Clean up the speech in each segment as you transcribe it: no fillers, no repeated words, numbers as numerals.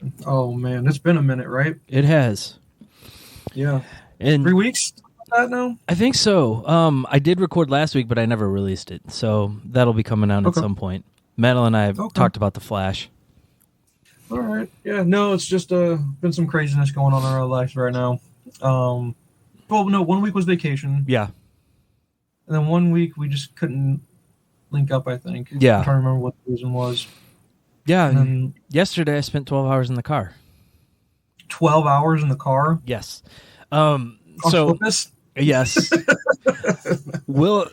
Yeah. Oh man, it's been a minute, right? It has. Yeah. And 3 weeks? That now? I think so. I did record last week, but I never released it, so that'll be coming out at some point. Metal and I have talked about The Flash. All right. Yeah. No, it's just been some craziness going on in our lives right now. Well, no, 1 week was vacation. Yeah. And then 1 week we just couldn't link up, I think. Yeah. I'm trying to remember what the reason was. Yeah. And then, yesterday I spent 12 hours in the car. 12 hours in the car? Yes. On purpose? Yes. Will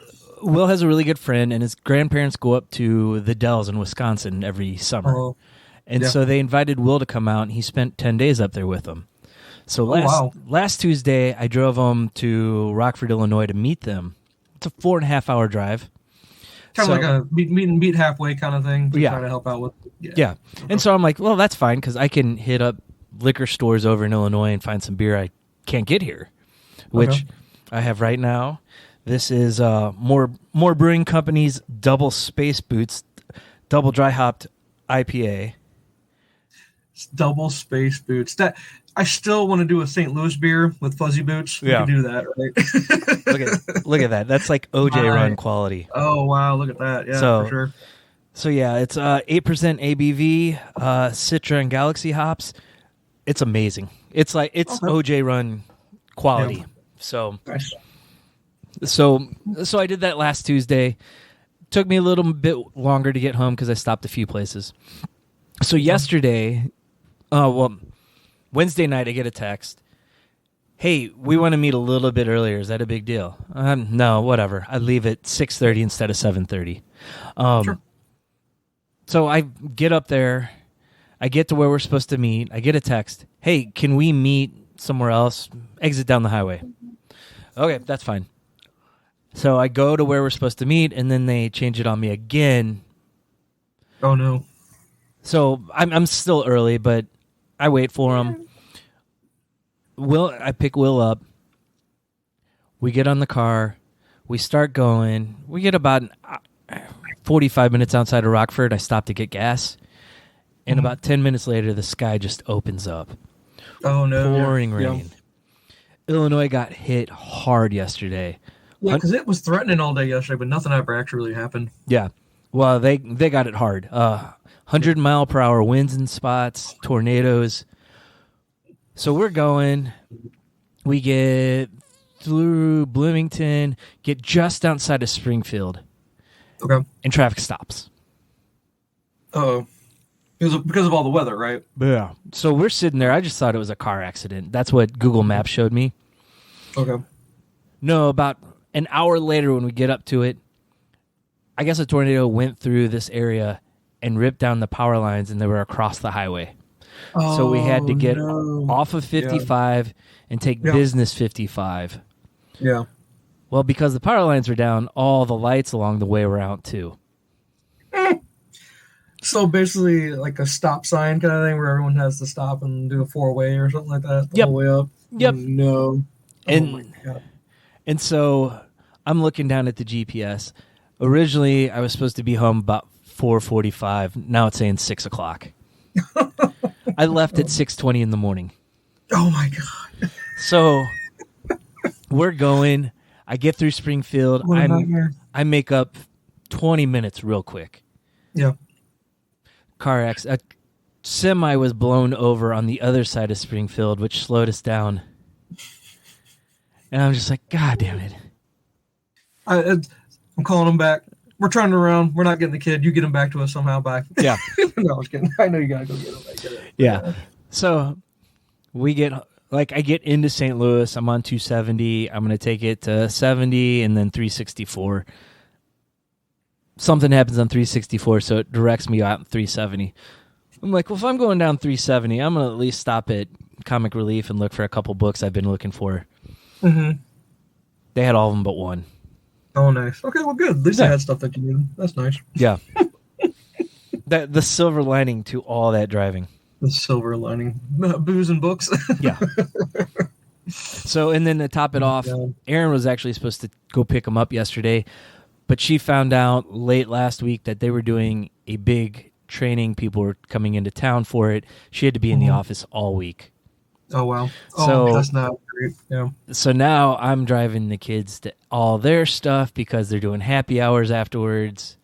has a really good friend, and his grandparents go up to the Dells in Wisconsin every summer. Oh. And so they invited Will to come out, and he spent 10 days up there with them. So last Tuesday, I drove him to Rockford, Illinois to meet them. It's a 4.5-hour drive. Kind of like a meet halfway kind of thing to try to help out with. Yeah. And so I'm like, well, that's fine, because I can hit up liquor stores over in Illinois and find some beer I can't get here, which I have right now. This is More Brewing Company's Double Space Boots, double dry hopped IPA. Double Space Boots. That I still want to do a St. Louis beer with fuzzy boots. Yeah. We can do that, right? look at that. That's like OJ run quality. Oh wow, look at that. Yeah, for sure. So yeah, it's 8% ABV, Citra and Galaxy hops. It's amazing. It's like OJ run quality. Yeah. So I did that last Tuesday. Took me a little bit longer to get home because I stopped a few places. So yesterday, Wednesday night, I get a text. Hey, we want to meet a little bit earlier. Is that a big deal? No, whatever. I leave at 6:30 instead of 7:30. Sure. So I get up there. I get to where we're supposed to meet. I get a text. Hey, can we meet somewhere else? Exit down the highway. Okay, that's fine. So I go to where we're supposed to meet, and then they change it on me again. Oh, no. So I'm still early, but I wait for him. I pick Will up. We get on the car. We start going. We get about 45 minutes outside of Rockford. I stop to get gas. And about 10 minutes later, the sky just opens up. Oh, no. Pouring rain. Yeah. Illinois got hit hard yesterday. Yeah, because it was threatening all day yesterday, but nothing ever actually really happened. Yeah. Well, they got it hard. 100-mile-per-hour winds in spots, tornadoes. So we're going. We get through Bloomington, get just outside of Springfield. Okay. And traffic stops. Uh-oh. Because of all the weather, right? Yeah. So we're sitting there. I just thought it was a car accident. That's what Google Maps showed me. Okay. No, about an hour later when we get up to it, I guess a tornado went through this area and ripped down the power lines, and they were across the highway. Oh, so we had to get off of 55 and take business 55. Yeah. Well, because the power lines were down, all the lights along the way were out too. So basically like a stop sign kind of thing where everyone has to stop and do a 4-way or something like that the whole way up. Yep. No. And so I'm looking down at the GPS. Originally, I was supposed to be home about 4:45. Now it's saying 6 o'clock. I left at 6:20 in the morning. Oh, my God. So we're going. I get through Springfield. I make up 20 minutes real quick. Yeah. Car accident. A semi was blown over on the other side of Springfield, which slowed us down. And I'm just like, God damn it. I'm calling him back. We're turning around. We're not getting the kid. You get him back to us somehow. Bye. Yeah. No, I was kidding. I know you got to go get him. I get it. Yeah. So I get into St. Louis. I'm on 270. I'm going to take it to 70 and then 364. Something happens on 364, so it directs me out 370. I'm like, well, if I'm going down 370, I'm going to at least stop at Comic Relief and look for a couple books I've been looking for. Mm-hmm. They had all of them but one. Oh, nice. Okay, well, good. At least they had stuff that you needed. That's nice. Yeah. The silver lining to all that driving. The silver lining. Booze and books. Yeah. So, and then to top it off, Erin was actually supposed to go pick them up yesterday, but she found out late last week that they were doing a big training. People were coming into town for it. She had to be in the office all week. Oh, wow. So, that's not great. Yeah. So now I'm driving the kids to all their stuff because they're doing happy hours afterwards.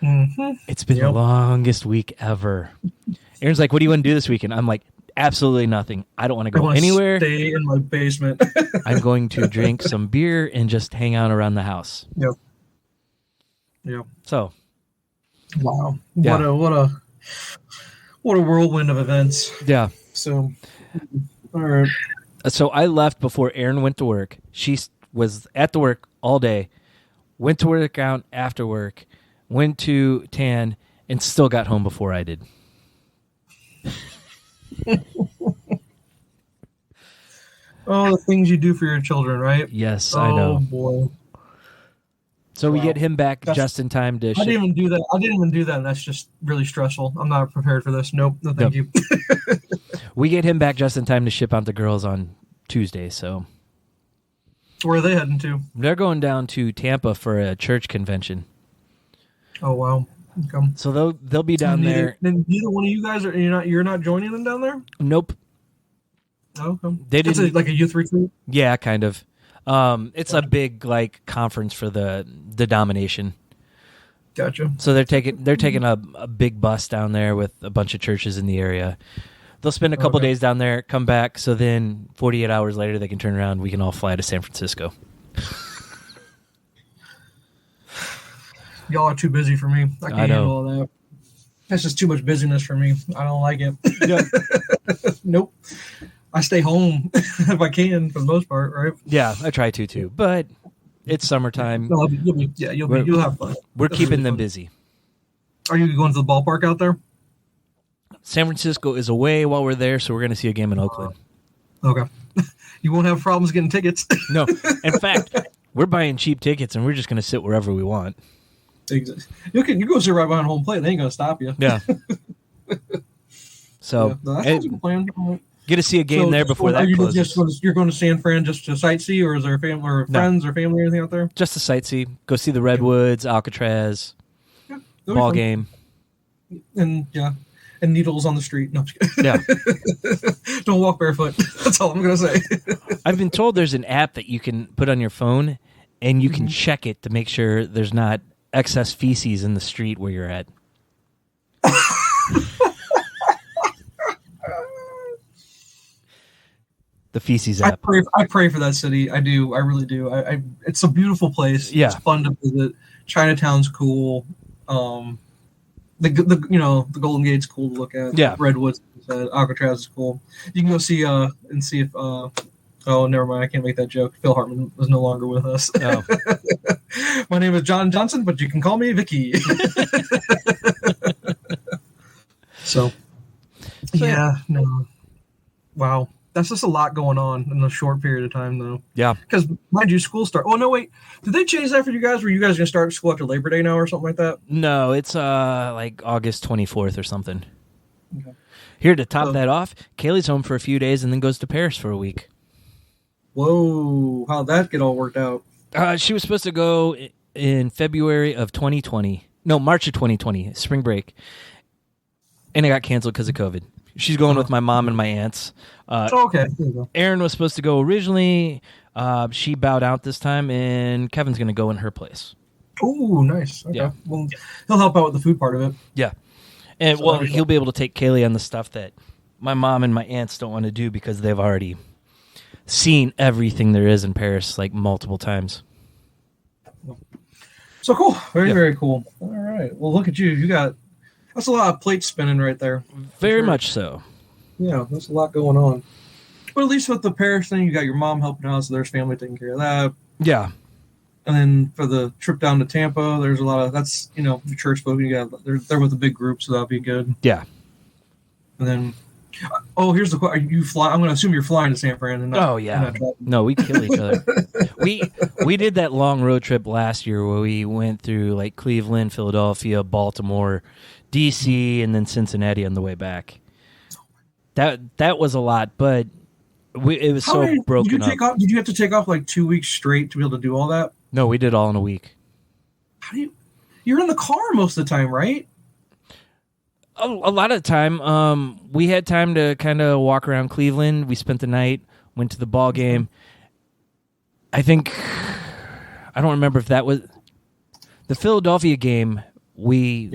Mm-hmm. It's been the longest week ever. Aaron's like, what do you want to do this weekend? I'm like, absolutely nothing. I don't want to go anywhere. Stay in my basement. I'm going to drink some beer and just hang out around the house. Yep. Yep. So. Wow. Yeah. What a whirlwind of events. Yeah. So, all right. So I left before Erin went to work. She was at the work all day, went to work out after work, went to tan, and still got home before I did. Oh, the things you do for your children, right? Yes, I know. Oh, boy. So we get him back just in time to... I didn't even do that, and that's just really stressful. I'm not prepared for this. Nope, no thank you. We get him back just in time to ship out the girls on Tuesday, so... Where are they heading to? They're going down to Tampa for a church convention. Oh, wow. Okay. So they'll be down there. Then neither one of you guys you're not joining them down there? Nope. Oh, okay. They didn't, like a youth retreat? Yeah, kind of. It's a big conference for the domination. Gotcha. So they're taking a big bus down there with a bunch of churches in the area. They'll spend a couple days down there, come back, so then 48 hours later they can turn around. We can all fly to San Francisco. Y'all are too busy for me. I can't handle all that. That's just too much busyness for me. I don't like it. Yep. Nope. I stay home if I can for the most part, right? Yeah, I try to too, but it's summertime. No, you'll have fun. We're keeping them busy. Are you going to the ballpark out there? San Francisco is away while we're there, so we're going to see a game in Oakland. Okay. You won't have problems getting tickets. No. In fact, we're buying cheap tickets, and we're just going to sit wherever we want. You go sit right behind home plate. They ain't going to stop you. Yeah. So, that's a good plan. Get to see a game there before that closes. You're going to San Fran just to sightsee, or is there family or friends or family or anything out there? Just to sightsee. Go see the Redwoods, Alcatraz, ball game. And needles on the street. No, I'm just kidding. Yeah. Don't walk barefoot. That's all I'm going to say. I've been told there's an app that you can put on your phone, and you can check it to make sure there's not excess feces in the street where you're at. The Feces app. I pray for that city. I do. I really do. It's a beautiful place. Yeah. It's fun to visit. Chinatown's cool. The Golden Gate's cool to look at. Yeah. Redwoods, Alcatraz is cool. You can go see and see if oh, never mind. I can't make that joke. Phil Hartman was no longer with us. Oh. My name is John Johnson, but you can call me Vicky. So yeah, no. Wow. That's just a lot going on in a short period of time, though. Yeah. Because, mind you, school start. Oh, no, wait. Did they change that for you guys? Were you guys going to start school after Labor Day now or something like that? No, it's like August 24th or something. Okay. Here, to top that off, Kaylee's home for a few days and then goes to Paris for a week. Whoa. How'd that get all worked out? She was supposed to go in February of 2020. No, March of 2020, spring break. And it got canceled because of COVID. She's going with my mom and my aunts. Okay. Erin was supposed to go originally. She bowed out this time, and Kevin's going to go in her place. Oh, nice. Okay. Yeah. Well, he'll help out with the food part of it. Yeah. And, he'll be able to take Kaylee on the stuff that my mom and my aunts don't want to do because they've already seen everything there is in Paris, like, multiple times. So cool. Very, very cool. All right. Well, look at you. You got... That's a lot of plates spinning right there. Very much so. Yeah, there's a lot going on. But at least with the Paris thing, you got your mom helping out, so there's family taking care of that. Yeah. And then for the trip down to Tampa, there's a lot of that's the church folk. They're with a big group, so that'll be good. Yeah. And then, here's the question: you fly? I'm going to assume you're flying to San Fran. And not, no, we kill each other. We did that long road trip last year where we went through like Cleveland, Philadelphia, Baltimore, DC, and then Cincinnati on the way back. That was a lot, but it was broken up. Did you have to take off like 2 weeks straight to be able to do all that? No, we did all in a week. You're in the car most of the time, right? A lot of the time. We had time to kind of walk around Cleveland. We spent the night, went to the ball game. I don't remember if that was the Philadelphia game. We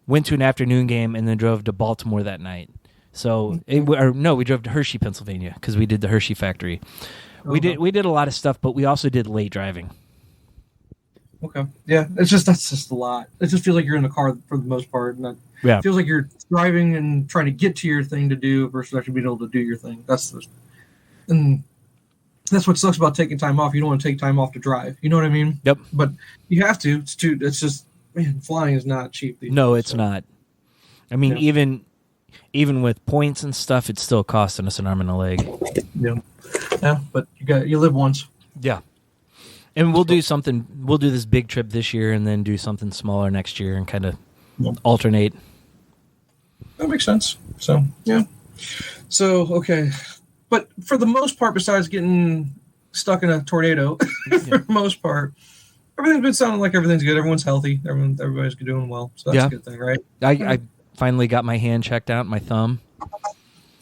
went to an afternoon game and then drove to Baltimore that night. So, we drove to Hershey, Pennsylvania, because we did the Hershey factory. We did a lot of stuff, but we also did late driving. Okay. Yeah, that's just a lot. It just feels like you're in the car for the most part, and it feels like you're driving and trying to get to your thing to do versus actually being able to do your thing. That's what sucks about taking time off. You don't want to take time off to drive. You know what I mean? Yep. But you have to. It's just, man, flying is not cheap. No, it's not. I mean, even with points and stuff, it's still costing us an arm and a leg. Yeah, but you live once. Yeah. And we'll do something. We'll do this big trip this year and then do something smaller next year and kind of alternate. That makes sense. So, yeah. So, okay. But for the most part, besides getting stuck in a tornado, for the most part, everything's been sounding like everything's good. Everyone's healthy. Everybody's doing well. So that's a good thing, right? I finally got my hand checked out, my thumb.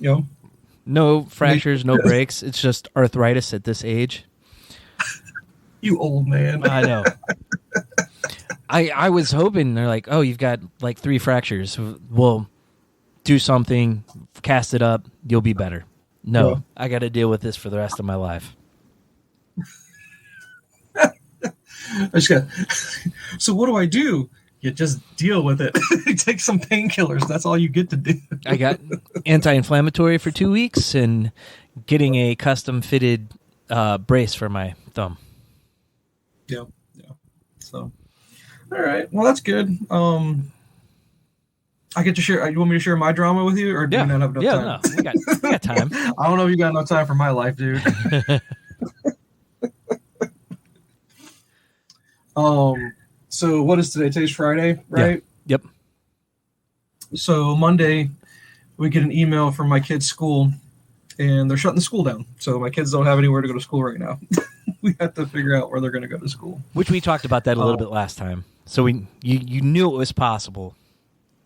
Yeah. No fractures, no breaks. It's just arthritis at this age. You old man. I know. I was hoping, they're like, oh, you've got like 3 fractures. We'll do something, cast it up, you'll be better. No, I got to deal with this for the rest of my life. So what do I do? You just deal with it. Take some painkillers. That's all you get to do. I got anti-inflammatory for 2 weeks and getting a custom-fitted brace for my thumb. Yeah. So, all right. Well, that's good. I get to share. You want me to share my drama with you, or do you not have enough time? No, we got time. I don't know if you got enough time for my life, dude. So what is today? Today's Friday, right? Yeah. Yep. So Monday, we get an email from my kid's school, and they're shutting the school down. So my kids don't have anywhere to go to school right now. We have to figure out where they're going to go to school. Which we talked about that a little bit last time. So you knew it was possible.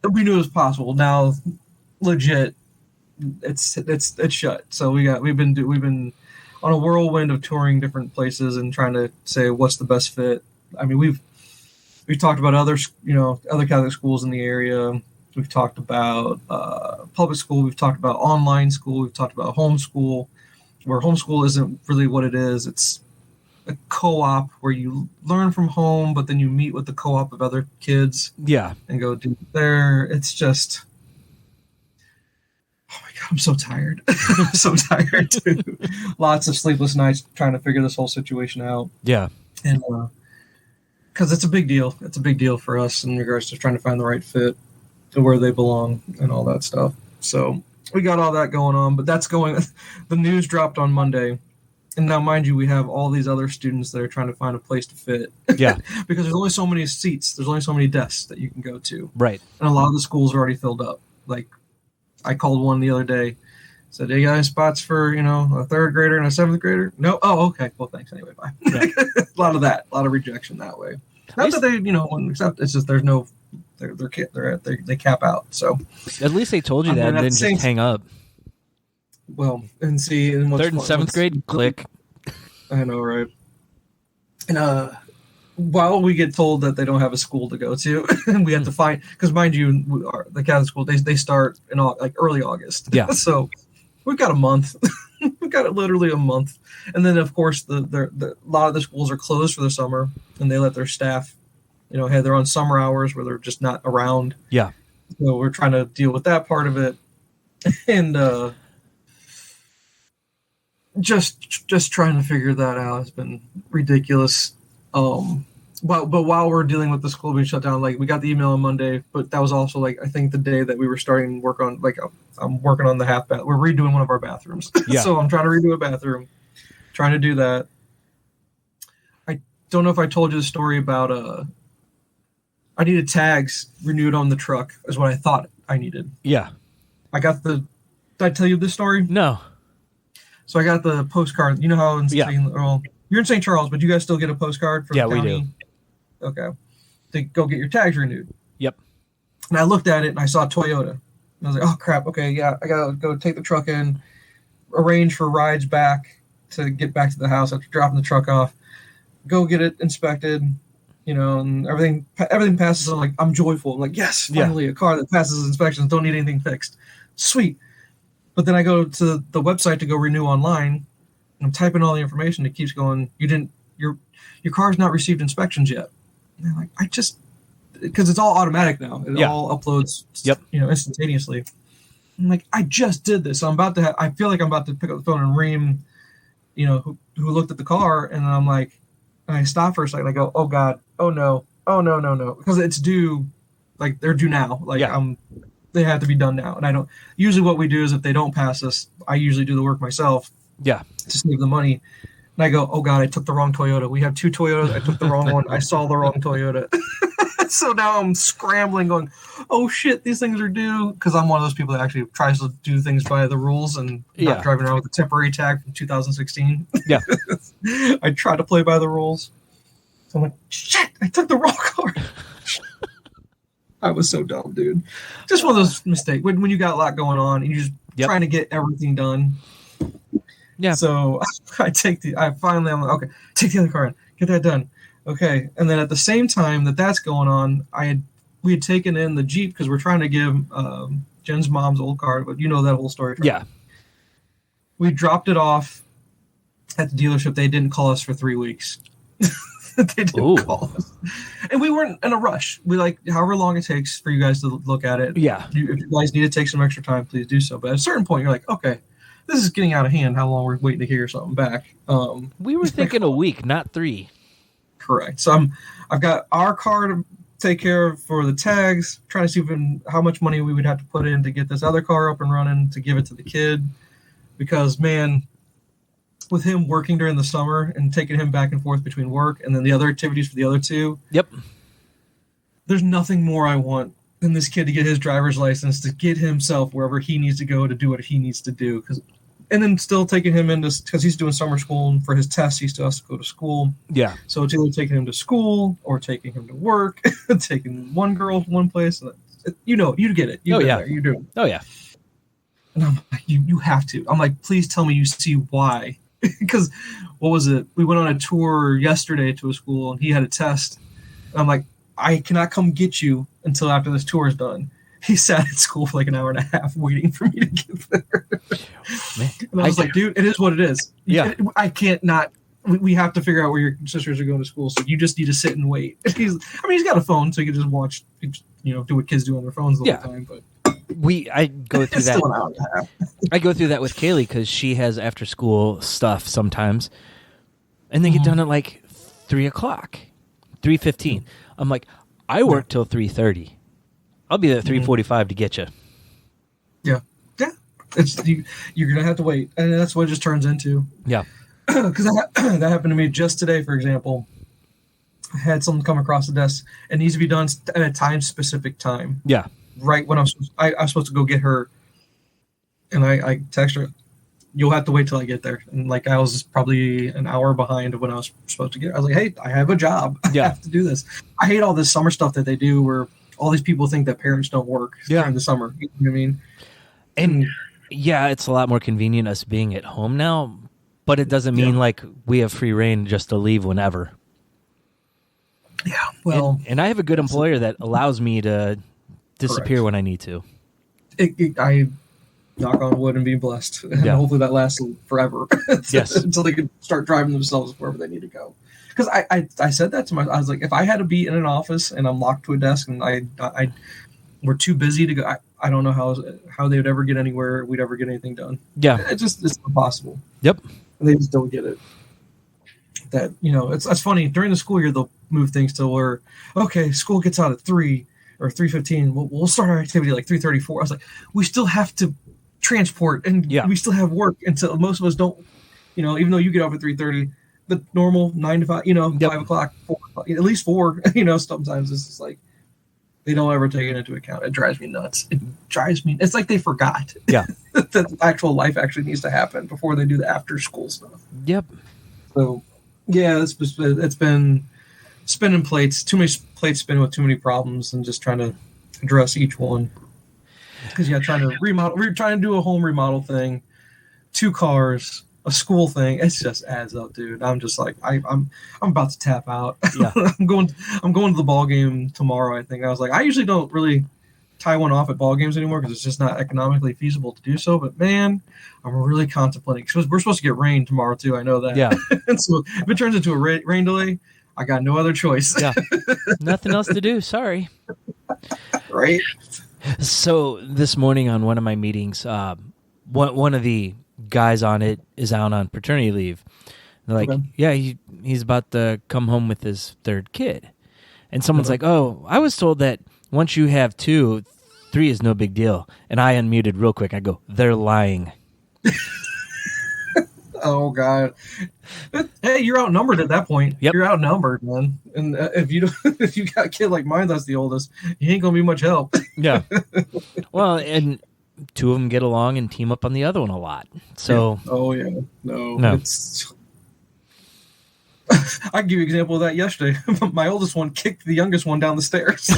We knew it was possible. Now, legit, it's shut. So we've been on a whirlwind of touring different places and trying to say what's the best fit. I mean, we've talked about other Catholic schools in the area. We've talked about public school. We've talked about online school. We've talked about homeschool, where homeschool isn't really what it is. It's a co-op where you learn from home, but then you meet with the co-op of other kids. Yeah. And go do there. It's just, oh my God, I'm so tired. I'm so tired too. Lots of sleepless nights trying to figure this whole situation out. Yeah. And because it's a big deal. It's a big deal for us in regards to trying to find the right fit to where they belong and all that stuff. So we got all that going on, but that's going, the news dropped on Monday. And now, mind you, we have all these other students that are trying to find a place to fit. Yeah. Because there's only so many seats. There's only so many desks that you can go to. Right. And a lot of the schools are already filled up. Like, I called one the other day. Said, hey, you got any spots for, a third grader and a seventh grader? No? Oh, okay. Well, thanks. Anyway, bye. Right. A lot of rejection that way. Not that they, accept. It's just there's no, they cap out. So at least they told you that and then just hang up. Well, and see, and third and seventh grade, click. I know, right? And while we get told that they don't have a school to go to, and we have to find, because mind you, the Catholic school they start in early August. Yeah. So we've got a month. We've got literally a month, and then of course the lot of the schools are closed for the summer, and they let their staff, hey, they're on summer hours where they're just not around. Yeah. So we're trying to deal with that part of it, and just trying to figure that out has been ridiculous. But while we're dealing with the school being shut down, we got the email on Monday, but that was also I think the day that we were starting work on, I'm working on the half bath. We're redoing one of our bathrooms. Yeah. So I'm trying to redo a bathroom, trying to do that. I don't know if I told you the story about, I needed tags renewed on the truck is what I thought I needed. Yeah. Did I tell you this story? No. So I got the postcard. You know how you're in St. Charles, but you guys still get a postcard from the county? We do. Okay. To go get your tags renewed. Yep. And I looked at it and I saw Toyota. And I was like, oh crap, okay, yeah, I gotta go take the truck in, arrange for rides back to get back to the house after dropping the truck off, go get it inspected, and everything passes. So I'm joyful. I'm like, yes, finally a car that passes inspections, don't need anything fixed. Sweet. But then I go to the website to go renew online, and I'm typing all the information. It keeps going, your car's not received inspections yet. And I'm like, because it's all automatic now. It all uploads, instantaneously. I'm like, I just did this. So I feel like I'm about to pick up the phone and ream, who looked at the car. And I'm like, and I stop for a second. I go, oh God, oh no, because it's due, they're due now. They have to be done now. And usually what we do is if they don't pass us, I usually do the work myself. Yeah. To save the money. And I go, oh God, I took the wrong Toyota. We have 2 Toyotas. I took the wrong one. I saw the wrong Toyota. So now I'm scrambling going, oh shit, these things are due. Because I'm one of those people that actually tries to do things by the rules and not driving around with a temporary tag from 2016. Yeah. I try to play by the rules. So I'm like, shit, I took the wrong car. I was so dumb, dude. Just one of those mistakes. When you got a lot going on and you're just trying to get everything done. Yeah. So I'm like, okay, take the other car in. Get that done. Okay. And then at the same time that's going on, we had taken in the Jeep because we're trying to give Jen's mom's old car, but you know that whole story. Yeah. We dropped it off at the dealership. They didn't call us for 3 weeks. They didn't call us. And we weren't in a rush. We however long it takes for you guys to look at it. Yeah. If you guys need to take some extra time, please do so. But at a certain point, you're like, okay, this is getting out of hand. How long we're waiting to hear something back? We were thinking a week, not 3. Correct. So I've got our car to take care of for the tags, trying to see how much money we would have to put in to get this other car up and running to give it to the kid. Because, man, with him working during the summer and taking him back and forth between work and then the other activities for the other 2. Yep. There's nothing more I want than this kid to get his driver's license, to get himself wherever he needs to go to do what he needs to do. And then still taking him because he's doing summer school, and for his tests, he still has to go to school. Yeah. So it's either taking him to school or taking him to work, taking one girl to one place. You get it. You're doing it. Oh, yeah. And I'm like, you have to. I'm like, please tell me you see why. Because, what was it? We went on a tour yesterday to a school, and he had a test. And I'm like, I cannot come get you until after this tour is done. He sat at school for an hour and a half waiting for me to get there. Man, and I was like, dude, it is what it is. Yeah. I can't not. We have to figure out where your sisters are going to school, so you just need to sit and wait. He's got a phone, so you can just watch, do what kids do on their phones all the time. But I go through that. I go through that with Kaylee because she has after school stuff sometimes, and they get done at 3:00, 3:15. I'm like, I work till 3:30. I'll be there at 3:45 to get you. Yeah. You're gonna have to wait, and that's what it just turns into. Yeah. Because that happened to me just today, for example. I had something come across the desk. It needs to be done at a specific time. Yeah. Right when I was supposed to go get her, and I text her, you'll have to wait till I get there. And I was probably an hour behind of when I was supposed to get. I was like, hey, I have a job. I have to do this. I hate all this summer stuff that they do where all these people think that parents don't work during the summer. You know what I mean? And it's a lot more convenient us being at home now, but it doesn't mean we have free reign just to leave whenever. Yeah. Well, and I have a good employer that allows me to disappear when I need to. I knock on wood and be blessed. And hopefully that lasts forever. Yes. Until they can start driving themselves wherever they need to go. Because I said that to myself. I was like, if I had to be in an office and I'm locked to a desk and we're too busy to go, I don't know how they would ever get anywhere. We'd ever get anything done. Yeah. It's impossible. Yep. And they just don't get it. That, it's funny. During the school year, they'll move things to where, okay, school gets out at 3 or 3:15. We'll start our activity 3:34. I was like, we still have to transport and we still have work until most of us don't, even though you get off at 3:30, the normal 9 to 5, 5 o'clock, 4 o'clock, at least 4, sometimes it's just they don't ever take it into account. It drives me nuts. It's like they forgot that actual life actually needs to happen before they do the after school stuff. Yep. So, it's been spinning plates, too many plates spinning with too many problems and just trying to address each one. Because trying to remodel, we're trying to do a home remodel thing, 2 cars, a school thing. It just adds up, dude. I'm just like I'm about to tap out. Yeah. I'm going to the ball game tomorrow. I think I was like, I usually don't really tie one off at ball games anymore because it's just not economically feasible to do so. But man, I'm really contemplating because we're supposed to get rain tomorrow too. I know that. Yeah. And so if it turns into a rain delay, I got no other choice. Yeah. Nothing else to do. Sorry. Right. So this morning on one of my meetings, one of the guys on it is out on paternity leave. They're like, Okay. yeah, he's about to come home with his 3rd kid. And someone's like, oh, I was told that once you have 2, 3 is no big deal. And I unmuted real quick. I go, they're lying. Oh God! Hey, you're outnumbered at that point. Yep. You're outnumbered, man. And if you got a kid like mine, that's the oldest. You ain't gonna be much help. Yeah. Well, and 2 of them get along and team up on the other one a lot. So. Yeah. Oh yeah. No. No. It's. I can give you an example of that yesterday. My oldest one kicked the youngest one down the stairs.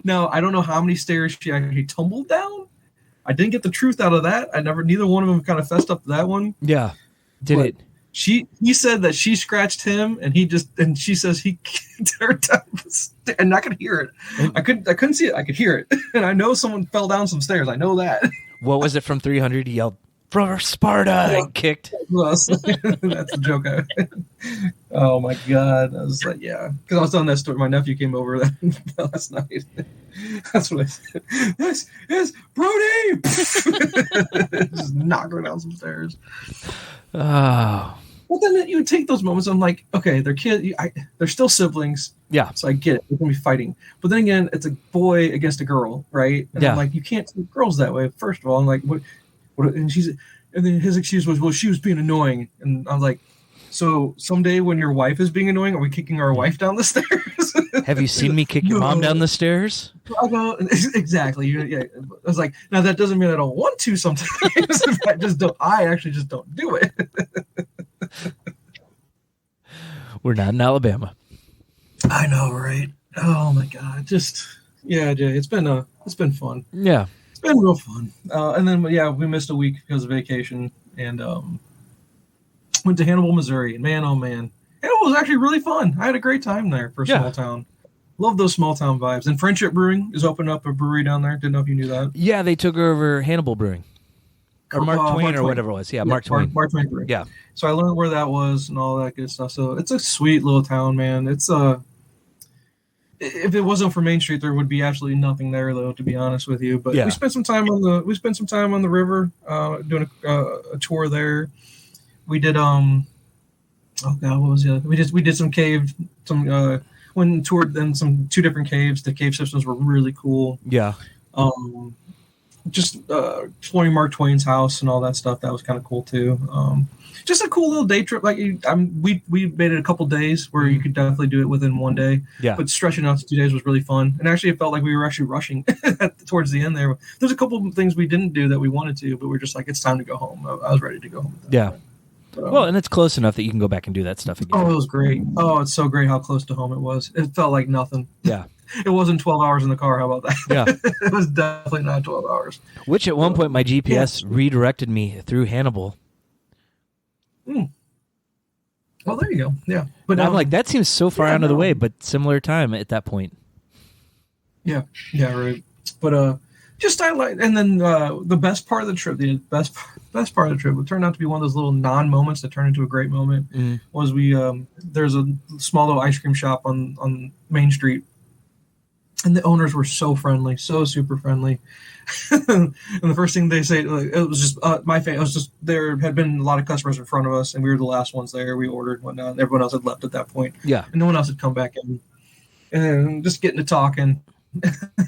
Now I don't know how many stairs she actually tumbled down. I didn't get the truth out of that. Neither one of them kind of fessed up to that one. Yeah. Did But it? He said that she scratched him, and she says he kicked her down the stairs, and I could hear it. I couldn't see it. I could hear it, and I know someone fell down some stairs. I know that. What was it from 300? He yelled, "For Sparta!" and kicked. That's the joke. Oh my God! I was like, yeah, because I was telling that story. My nephew came over last night. That's what I said. This is Brody. Just knocked her down some stairs. Oh. Well, then you would take those moments. I'm like, okay, they're kids. They're still siblings. Yeah. So I get it. They're going to be fighting. But then again, it's a boy against a girl, right? And Yeah. I'm like, you can't treat girls that way. First of all, I'm like, what? And then his excuse was, well, she was being annoying. And I was like, so someday when your wife is being annoying, are we kicking our wife down the stairs? Have you seen me kick your mom down the stairs? I go, exactly. Yeah. I was like, now that doesn't mean I don't want to sometimes. I actually just don't do it. We're not in Alabama. I know, right? Oh my God. Yeah, Jay, it's been fun. Yeah. It's been real fun. And then, yeah, we missed a week because of vacation and went to Hannibal, Missouri. And man, oh man. Hannibal was actually really fun. I had a great time there for a small town. Love those small town vibes. And Friendship Brewing is opening up a brewery down there. Didn't know if you knew that. Yeah, they took over Hannibal Brewing. Or Mark Twain or whatever it was. Yeah, Mark Twain. Mark Twain Brewing. Yeah. So I learned where that was and all that good stuff. So it's a sweet little town, man. It's if it wasn't for Main Street, there would be absolutely nothing there, though, to be honest with you. But we spent some time on the river, doing a tour there. We did oh God, what was it? We did some went and toured them 2 different caves. The cave systems were really cool. Yeah. Just exploring Mark Twain's house and all that stuff. That was kind of cool too. Just a cool little day trip. Like we made it a couple days where you could definitely do it within one day. Yeah. But stretching out to 2 days was really fun. And actually, it felt like we were actually rushing towards the end there. There's a couple of things we didn't do that we wanted to, but we're just like, it's time to go home. I was ready to go home. Yeah. Well, and it's close enough that you can go back and do that stuff again. Oh, it was great. Oh, it's so great how close to home it was. It felt like nothing. Yeah. It wasn't 12 hours in the car. How about that? Yeah. It was definitely not 12 hours. Which at one point my GPS redirected me through Hannibal. Well, there you go. Yeah. But I'm like, that seems so far out of the way, but similar time at that point. Yeah. Yeah, right. But just highlight, and then the best part of the trip, it turned out to be one of those little non-moments that turned into a great moment. Was there's a small little ice cream shop on Main Street, and the owners were so friendly, so super friendly. And the first thing they say, it was just it was just, there had been a lot of customers in front of us, and we were the last ones there. We ordered and whatnot, and everyone else had left at that point. Yeah, and no one else had come back in, and just getting to talking.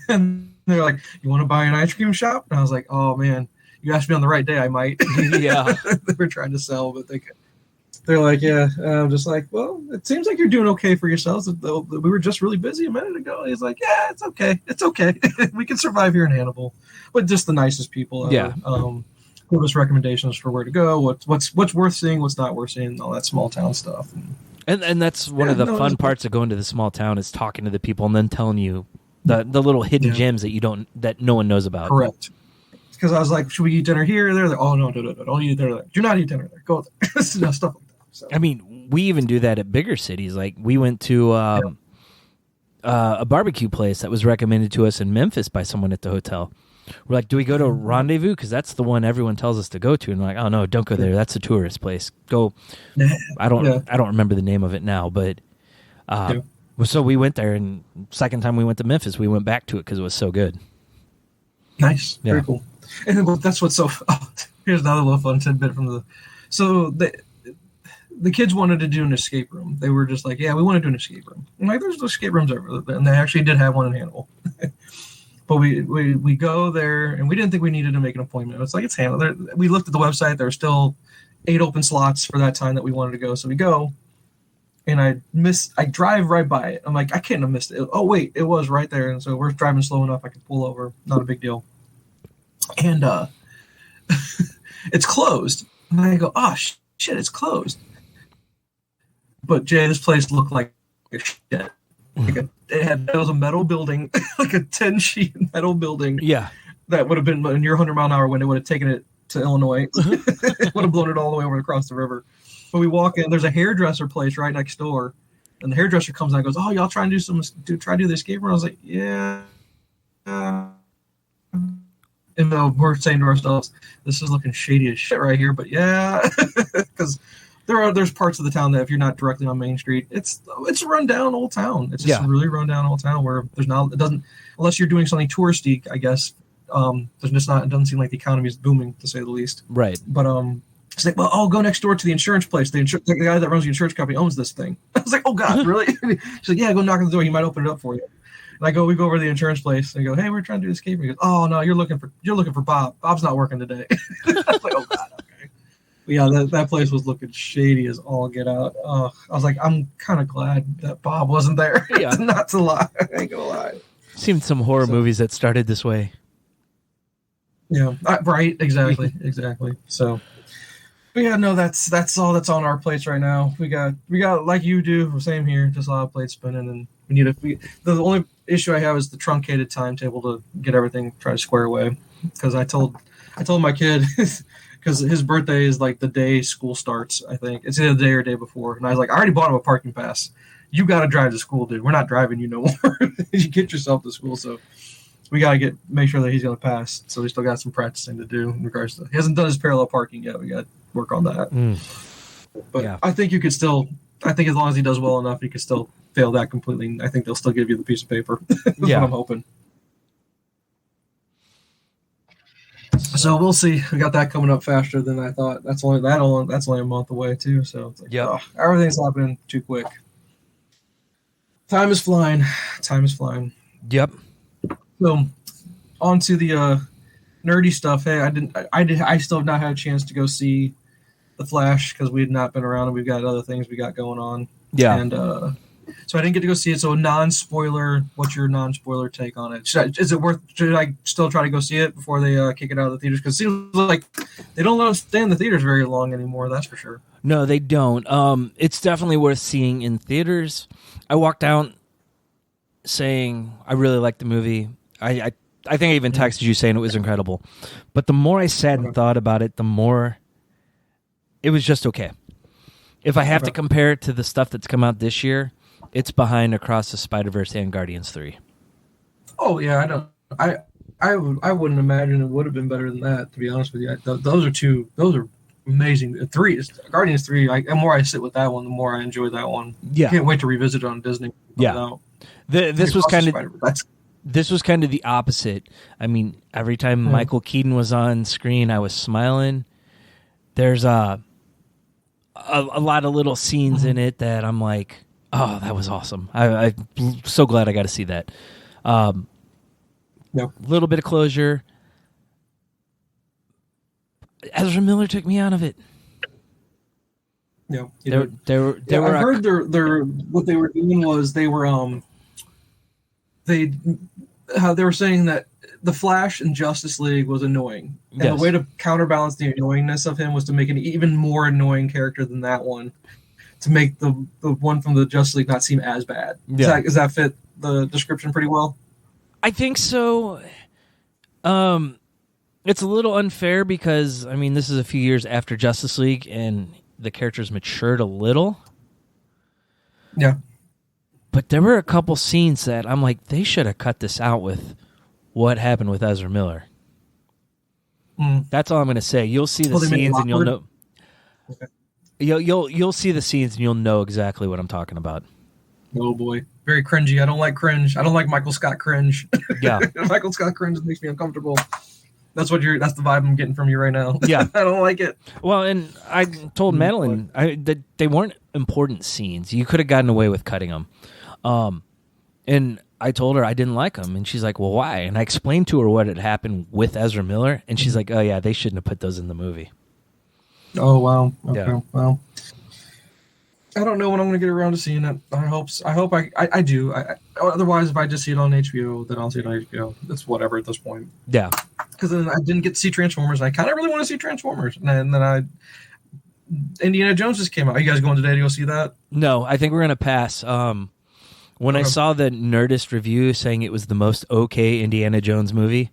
And they're like, "You want to buy an ice cream shop?" And I was like, "Oh man, you asked me on the right day. I might." Yeah, they were trying to sell, but they're like, "Yeah." And I'm just like, "Well, it seems like you're doing okay for yourselves. We were just really busy a minute ago." He's like, "Yeah, it's okay. It's okay. We can survive here in Hannibal." But just the nicest people ever. Yeah. Give us recommendations for where to go, what's worth seeing, what's not worth seeing, all that small town stuff. And that's one of the fun parts of going to the small town is talking to the people and then telling you the little hidden gems that no one knows about. Correct. Because I was like, should we eat dinner here or there? Like, oh, no, don't eat dinner there. Do not eat dinner there. Go there. Stuff like that. So. I mean, we even do that at bigger cities. Like, we went to a barbecue place that was recommended to us in Memphis by someone at the hotel. We're like, do we go to Rendezvous? Because that's the one everyone tells us to go to. And we're like, oh, no, don't go there. That's a tourist place. Go. I don't remember the name of it now, but so we went there, and second time we went to Memphis, we went back to it because it was so good. Nice. Very cool. And that's what's so... here's another little fun tidbit from the... So the kids wanted to do an escape room. They were just like, yeah, we want to do an escape room. I'm like, there's escape rooms everywhere. And they actually did have one in Hannibal. But we go there, and we didn't think we needed to make an appointment. It's like, it's Hannibal. We looked at the website. There were still 8 open slots for that time that we wanted to go. So we go, and I drive right by it. I'm like, I can't have missed it. Oh, wait, it was right there. And so we're driving slow enough. I could pull over. Not a big deal. And it's closed. And I go, oh, shit, it's closed. But Jay, this place looked like a shit. It was a metal building, like a 10-sheet metal building. Yeah. That would have been in your 100-mile-an-hour wind. It would have taken it to Illinois. It would have blown it all the way over across the river. But we walk in. There's a hairdresser place right next door. And the hairdresser comes out and goes, oh, y'all try and do the escape room? I was like, yeah. And we're saying to ourselves, this is looking shady as shit right here. But yeah, because there's parts of the town that if you're not directly on Main Street, it's a rundown old town. It's just a really rundown old town where it doesn't, unless you're doing something touristy, I guess. It doesn't seem like the economy is booming, to say the least. Right. But it's like, well, I'll go next door to the insurance place. The guy that runs the insurance company owns this thing. I was like, oh God, really? She's like, yeah, go knock on the door. He might open it up for you. And we go over to the insurance place and I go, hey, we're trying to do this escape room. He goes, oh no, you're looking for Bob. Bob's not working today. I was like, oh God, okay. But yeah, that place was looking shady as all get out. I was like, I'm kind of glad that Bob wasn't there. Yeah. Not to lie. I ain't gonna lie. Seen some horror movies that started this way. Yeah, right. Exactly. So, but yeah, no, that's all that's on our plates right now. We got like you do, same here, just a lot of plates spinning, and the only issue I have is the truncated timetable to get everything try to square away. Because I told my kid because his birthday is like the day school starts. I think it's either the day or day before, and I was like, I already bought him a parking pass. You got to drive to school, dude. We're not driving you no more. You get yourself to school, so. We got to make sure that he's going to pass. So we still got some practicing to do in regards to. He hasn't done his parallel parking yet. We got to work on that. But yeah. I think you could still. I think as long as he does well enough, he could still fail that completely. I think they'll still give you the piece of paper. That's what I'm hoping. So we'll see. We got that coming up faster than I thought. That's only a month away too. So it's like, everything's happening too quick. Time is flying. Yep. So, on to the nerdy stuff. Hey, I still have not had a chance to go see The Flash because we had not been around and we've got other things we got going on. Yeah. And so I didn't get to go see it. So, non-spoiler, what's your non-spoiler take on it? Should I still try to go see it before they kick it out of the theaters? Because it seems like they don't stay in the theaters very long anymore, that's for sure. No, they don't. It's definitely worth seeing in theaters. I walked out saying I really liked the movie. I think I even texted you saying it was incredible. But the more I sat and thought about it, the more it was just okay. If I have to compare it to the stuff that's come out this year, it's behind Across the Spider-Verse and Guardians 3. Oh, yeah, I wouldn't imagine it would have been better than that, to be honest with you. Those are amazing. Guardians 3, the more I sit with that one, the more I enjoy that one. Yeah. I can't wait to revisit it on Disney. Yeah. This was kind of the opposite. I mean, every time Michael Keaton was on screen, I was smiling. There's a lot of little scenes in it that I'm like, oh, that was awesome. I'm so glad I got to see that. A little bit of closure. Ezra Miller took me out of it. Yeah, I heard what they were doing was they were they were saying that the Flash in Justice League was annoying, and the way to counterbalance the annoyingness of him was to make an even more annoying character than that one, to make the one from the Justice League not seem as bad. Yeah. Does that fit the description pretty well? I think so. It's a little unfair because, I mean, this is a few years after Justice League, and the characters matured a little. Yeah. But there were a couple scenes that I'm like, they should have cut this out with what happened with Ezra Miller. That's all I'm going to say. You'll see the scenes and you'll know. Okay. You'll see the scenes and you'll know exactly what I'm talking about. Oh boy, very cringy. I don't like cringe. I don't like Michael Scott cringe. Yeah, Michael Scott cringe makes me uncomfortable. That's what that's the vibe I'm getting from you right now. Yeah, I don't like it. Well, and I told Madeline that they weren't important scenes. You could have gotten away with cutting them. And I told her I didn't like them, and she's like, "Well, why?" And I explained to her what had happened with Ezra Miller, and she's like, "Oh yeah, they shouldn't have put those in the movie." Oh wow. Okay. Yeah. Well, I don't know when I'm going to get around to seeing it. I hope I do. Otherwise, if I just see it on HBO, then I'll see it on HBO. It's whatever at this point. Yeah. Because then I didn't get to see Transformers, and I kind of really want to see Transformers. And then Indiana Jones just came out. Are you guys going today to go see that? No, I think we're going to pass. When I saw the Nerdist review saying it was the most okay Indiana Jones movie,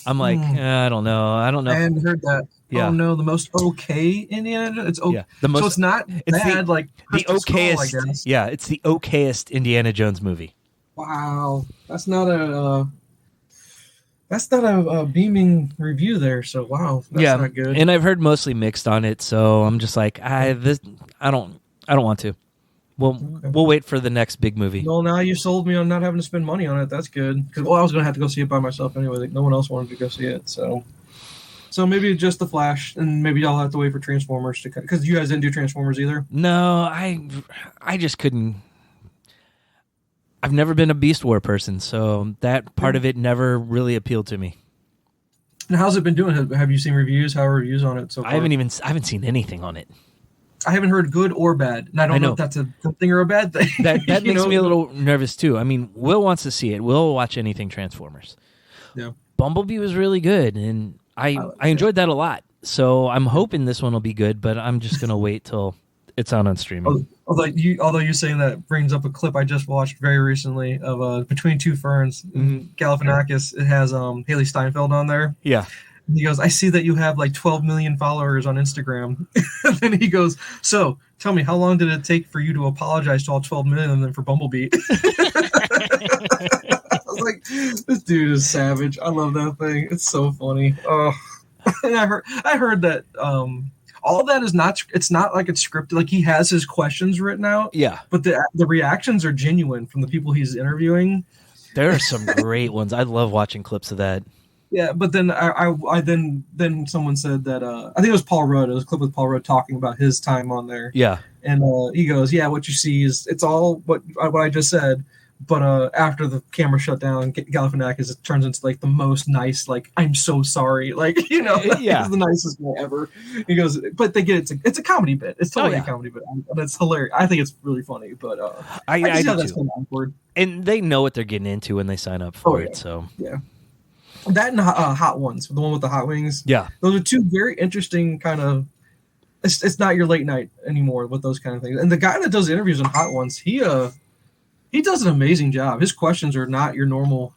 I'm like, I don't know. I don't know. I hadn't heard that. Yeah. Oh no, the most okay Indiana Jones. It's okay. Yeah, the most, so it's not bad. Like the okayest. Skull, I guess. Yeah, it's the okayest Indiana Jones movie. Wow, that's not a beaming review there. So wow, that's not good. And I've heard mostly mixed on it. So I'm just like, I don't want to. We'll wait for the next big movie. Well, now you sold me on not having to spend money on it. That's good. Because I was going to have to go see it by myself anyway. Like, no one else wanted to go see it. So maybe just The Flash, and maybe I'll have to wait for Transformers to come. Because you guys didn't do Transformers either? No, I just couldn't. I've never been a Beast War person, so that part of it never really appealed to me. And how's it been doing? Have you seen reviews? How are reviews on it so far? I haven't seen anything on it. I haven't heard good or bad, and I don't know if that's a good thing or a bad thing. That makes me a little nervous too. I mean, Will wants to see it. Will watch anything Transformers. Yeah, Bumblebee was really good, and I enjoyed that a lot. So I'm hoping this one will be good, but I'm just gonna wait till it's out on streaming. Although you're saying that brings up a clip I just watched very recently of Between Two Ferns. Galifianakis. It has Haley Steinfeld on there. Yeah. He goes, I see that you have like 12 million followers on Instagram. And then he goes, so tell me, how long did it take for you to apologize to all 12 million and then for Bumblebee? I was like, this dude is savage. I love that thing. It's so funny. Oh, and I heard that all that is not, it's not like it's scripted. Like he has his questions written out. Yeah. But the reactions are genuine from the people he's interviewing. There are some great ones. I love watching clips of that. Yeah, but then then someone said that I think it was Paul Rudd. It was a clip with Paul Rudd talking about his time on there. Yeah, and he goes, "Yeah, what you see is it's all what I just said." But after the camera shut down, Galifianakis it turns into like the most nice, like I'm so sorry, like yeah, he's the nicest guy ever. He goes, but they get it's a comedy bit. It's totally a comedy bit. It's hilarious. I think it's really funny. But I just know that's kind of awkward. And they know what they're getting into when they sign up for it. So yeah. That and Hot Ones, the one with the hot wings. Yeah. Those are two very interesting kind of... It's not your late night anymore with those kind of things. And the guy that does interviews on Hot Ones, he does an amazing job. His questions are not your normal,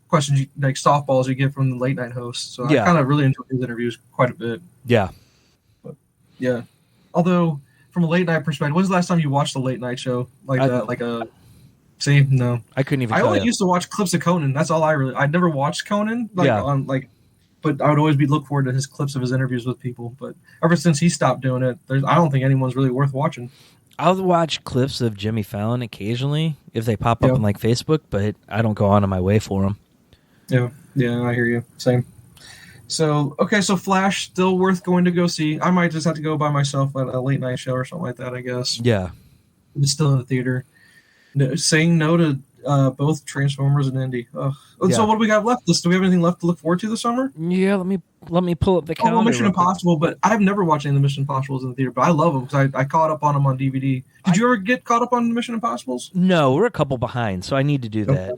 questions like softballs you get from the late night hosts. So I kind of really enjoy his interviews quite a bit. Yeah. But, yeah. Although, from a late night perspective, when's the last time you watched a late night show like that? Like a... See, no, I couldn't even. I only used to watch clips of Conan. That's all I'd never watched Conan, but I would always look forward to his clips of his interviews with people. But ever since he stopped doing it, I don't think anyone's really worth watching. I'll watch clips of Jimmy Fallon occasionally if they pop up on like Facebook, but I don't go on my way for them. Yeah, I hear you. Same. So so Flash still worth going to go see. I might just have to go by myself at a late night show or something like that. I guess. Yeah, it's still in the theater. Saying no to both Transformers and Indy. So what do we got left? Do we have anything left to look forward to this summer? Yeah, let me pull up the calendar. Mission Impossible, but I've never watched any of the Mission Impossibles in the theater, but I love them because I caught up on them on DVD. Did you ever get caught up on the Mission Impossibles? No, we're a couple behind, so I need to do that.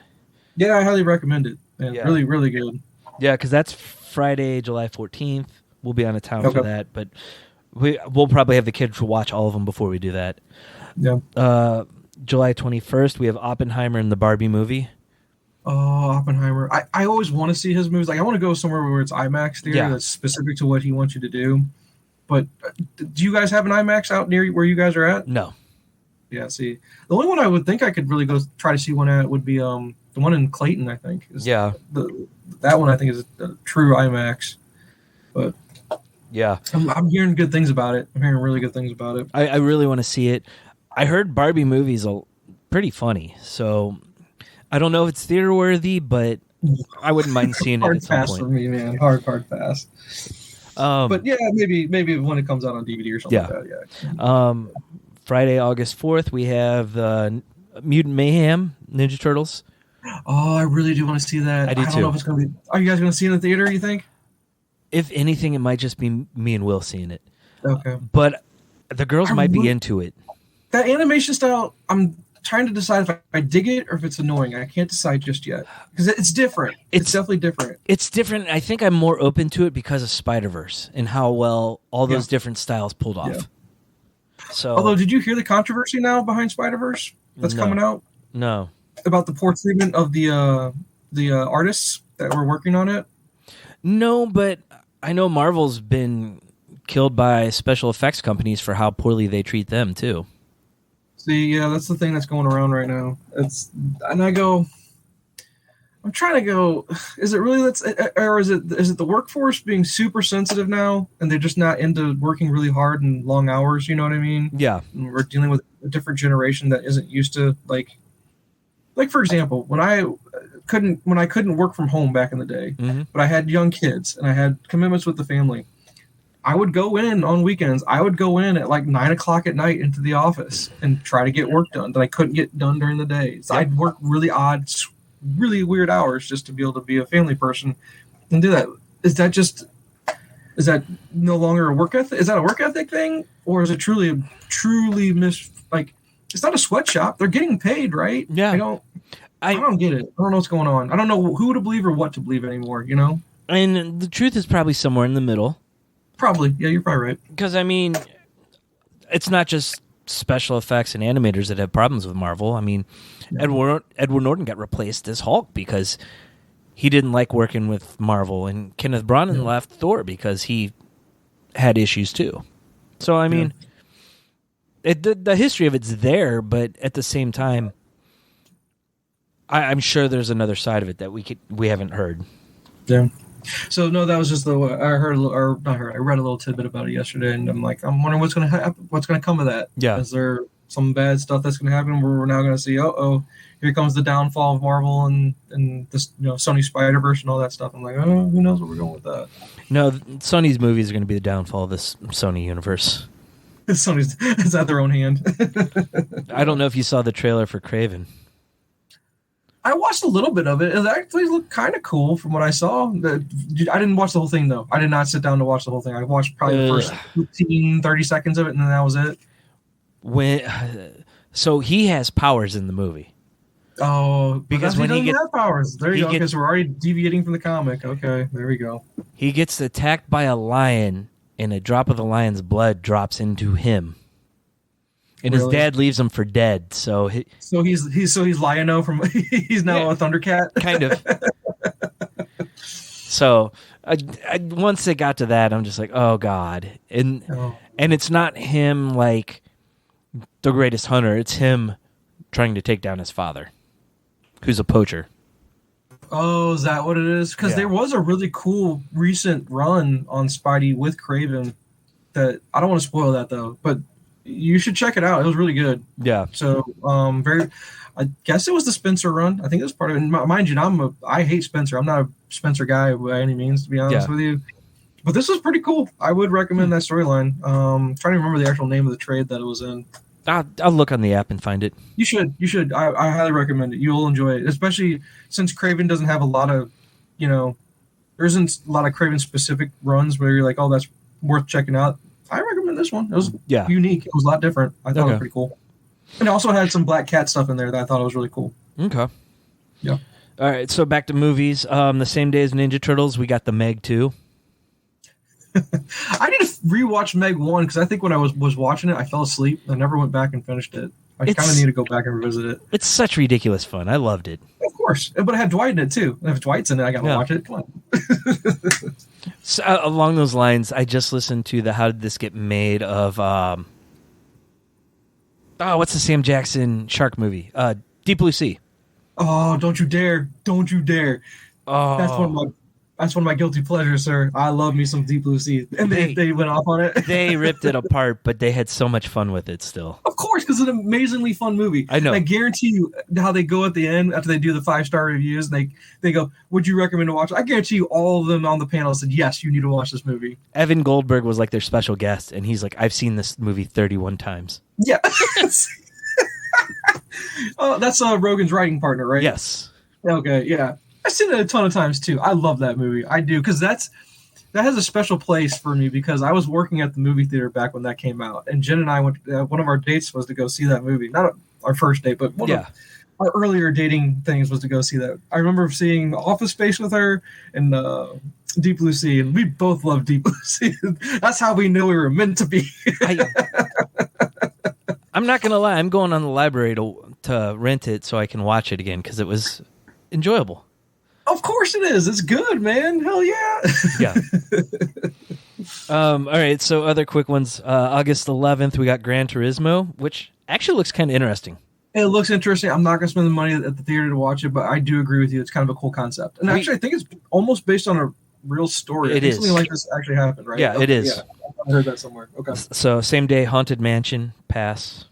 Yeah, I highly recommend it. Yeah. Really, really good. Yeah, because that's Friday, July 14th. We'll be out of town for that, but we'll probably have the kids to watch all of them before we do that. Yeah. July 21st, we have Oppenheimer and the Barbie movie. Oh, Oppenheimer. I always want to see his movies. Like, I want to go somewhere where it's IMAX theater that's specific to what he wants you to do. But do you guys have an IMAX out near where you guys are at? No. Yeah, see. The only one I would think I could really go try to see one at would be the one in Clayton, I think. That one I think is a true IMAX. But yeah, I'm hearing good things about it. I'm hearing really good things about it. I really want to see it. I heard Barbie movies are pretty funny, so I don't know if it's theater worthy, but I wouldn't mind seeing it at some point. Hard pass for me, man. Hard pass. But yeah, maybe when it comes out on DVD or something like that. Yeah. Friday, August 4th, we have Mutant Mayhem Ninja Turtles. Oh, I really do want to see that. I do don't know if it's going to be. Are you guys going to see it in the theater? You think? If anything, it might just be me and Will seeing it. Okay. But the girls might be into it. That animation style, I'm trying to decide if I dig it or if it's annoying. I can't decide just yet because it's different. It's definitely different. It's different. I think I'm more open to it because of Spider-Verse and how well all those different styles pulled off. Yeah. So, although, did you hear the controversy now behind Spider-Verse that's coming out? No. About the poor treatment of the artists that were working on it? No, but I know Marvel's been killed by special effects companies for how poorly they treat them too. See, yeah, that's the thing that's going around right now. I'm trying to go, is it really or is it the workforce being super sensitive now and they're just not into working really hard and long hours, you know what I mean? Yeah. And we're dealing with a different generation that isn't used to like for example, when I couldn't work from home back in the day, but I had young kids and I had commitments with the family. I would go in on weekends. I would go in at like 9:00 at night into the office and try to get work done that I couldn't get done during the day. So I'd work really odd, really weird hours just to be able to be a family person and do that. Is that no longer a work ethic? Is that a work ethic thing, or is it truly like? It's not a sweatshop. They're getting paid, right? Yeah. I don't get it. I don't know what's going on. I don't know who to believe or what to believe anymore, you know? And the truth is probably somewhere in the middle. Probably. Yeah, you're probably right. Because, I mean, it's not just special effects and animators that have problems with Marvel. I mean, Edward Norton got replaced as Hulk because he didn't like working with Marvel. And Kenneth Branagh left Thor because he had issues too. So, I mean... The history of it's there, but at the same time, I'm sure there's another side of it that we haven't heard. Yeah. So no, that was just I read a little tidbit about it yesterday, and I'm wondering what's going to happen. What's going to come of that? Yeah. Is there some bad stuff that's going to happen where we're now going to see? Here comes the downfall of Marvel and this Sony Spider-Verse and all that stuff. I'm like, who knows where we're going with that? No, Sony's movies are going to be the downfall of this Sony universe. Sony's is at their own hand. I don't know if you saw the trailer for Kraven. I watched a little bit of it. It actually looked kind of cool from what I saw. I didn't watch the whole thing, though. I did not sit down to watch the whole thing. I watched probably the first 15, 30 seconds of it, and then that was it. So he has powers in the movie. Oh, because when he has powers. There you go, because we're already deviating from the comic. Okay, there we go. He gets attacked by a lion, and a drop of the lion's blood drops into him, and his dad leaves him for dead. So he's Lion-O from he's now a Thundercat, kind of. So once it got to that, I'm just like, oh god, and it's not him like the greatest hunter; it's him trying to take down his father, who's a poacher. Oh, is that what it is? Because there was a really cool recent run on Spidey with Kraven that I don't want to spoil that though, but you should check it out. It was really good. Yeah. So, I guess it was the Spencer run. I think it was part of it. Mind you, I hate Spencer. I'm not a Spencer guy by any means, to be honest with you. But this was pretty cool. I would recommend that storyline. Trying to remember the actual name of the trade that it was in. I'll look on the app and find it. You should. I highly recommend it. You'll enjoy it, especially since Kraven doesn't have a lot of, there isn't a lot of Kraven specific runs where you're like, oh, that's worth checking out. I recommend this one. It was unique. It was a lot different. I thought it was pretty cool. And it also had some Black Cat stuff in there that I thought was really cool. Okay. Yeah. All right, so back to movies. The same day as Ninja Turtles, we got the Meg 2. I need to rewatch Meg 1 because I think when I was watching it, I fell asleep. I never went back and finished it. I kind of need to go back and revisit it. It's such ridiculous fun. I loved it. Of course. But it had Dwight in it too. And if Dwight's in it, I gotta watch it. Come on. So, along those lines, I just listened to the How Did This Get Made of what's the Sam Jackson shark movie? Deep Blue Sea. Oh, don't you dare. Don't you dare. Oh, that's one of my guilty pleasures, sir. I love me some Deep Blue Sea. And they went off on it. They ripped it apart, but they had so much fun with it still. Of course, because it's an amazingly fun movie. I know. And I guarantee you how they go at the end after they do the 5-star reviews. And they go, would you recommend to watch it? I guarantee you all of them on the panel said, yes, you need to watch this movie. Evan Goldberg was like their special guest, and he's like, I've seen this movie 31 times. Yeah. Oh, that's Rogan's writing partner, right? Yes. Okay, yeah. I've seen it a ton of times too. I love that movie. I do, because that has a special place for me because I was working at the movie theater back when that came out, and Jen and I went. One of our dates was to go see that movie. Not our first date, but one of our earlier dating things was to go see that. I remember seeing Office Space with her and Deep Blue Sea, and we both loved Deep Blue Sea. That's how we knew we were meant to be. I'm not gonna lie. I'm going on the library to rent it so I can watch it again because it was enjoyable. Of course it is. It's good, man. Hell yeah. Yeah. All right. So other quick ones. August 11th, we got Gran Turismo, which actually looks kind of interesting. It looks interesting. I'm not going to spend the money at the theater to watch it, but I do agree with you. It's kind of a cool concept. And actually, I think it's almost based on a real story. It is. Something like this actually happened, right? Yeah, it is. Yeah, I heard that somewhere. Okay. So same day, Haunted Mansion, pass.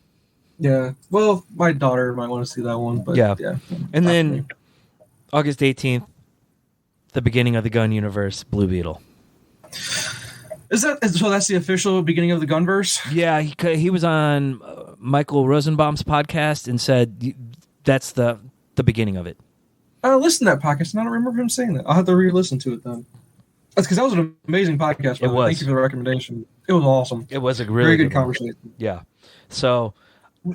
Yeah. Well, my daughter might want to see that one, but yeah. And then August 18th, the beginning of the Gun universe, Blue Beetle. Is that so? That's the official beginning of the Gunverse? Yeah, he was on Michael Rosenbaum's podcast and said that's the beginning of it. I listened to that podcast, and I don't remember him saying that. I'll have to re-listen to it then. That's because that was an amazing podcast. It was. Thank you for the recommendation. It was awesome. It was a really very good conversation. Yeah. So,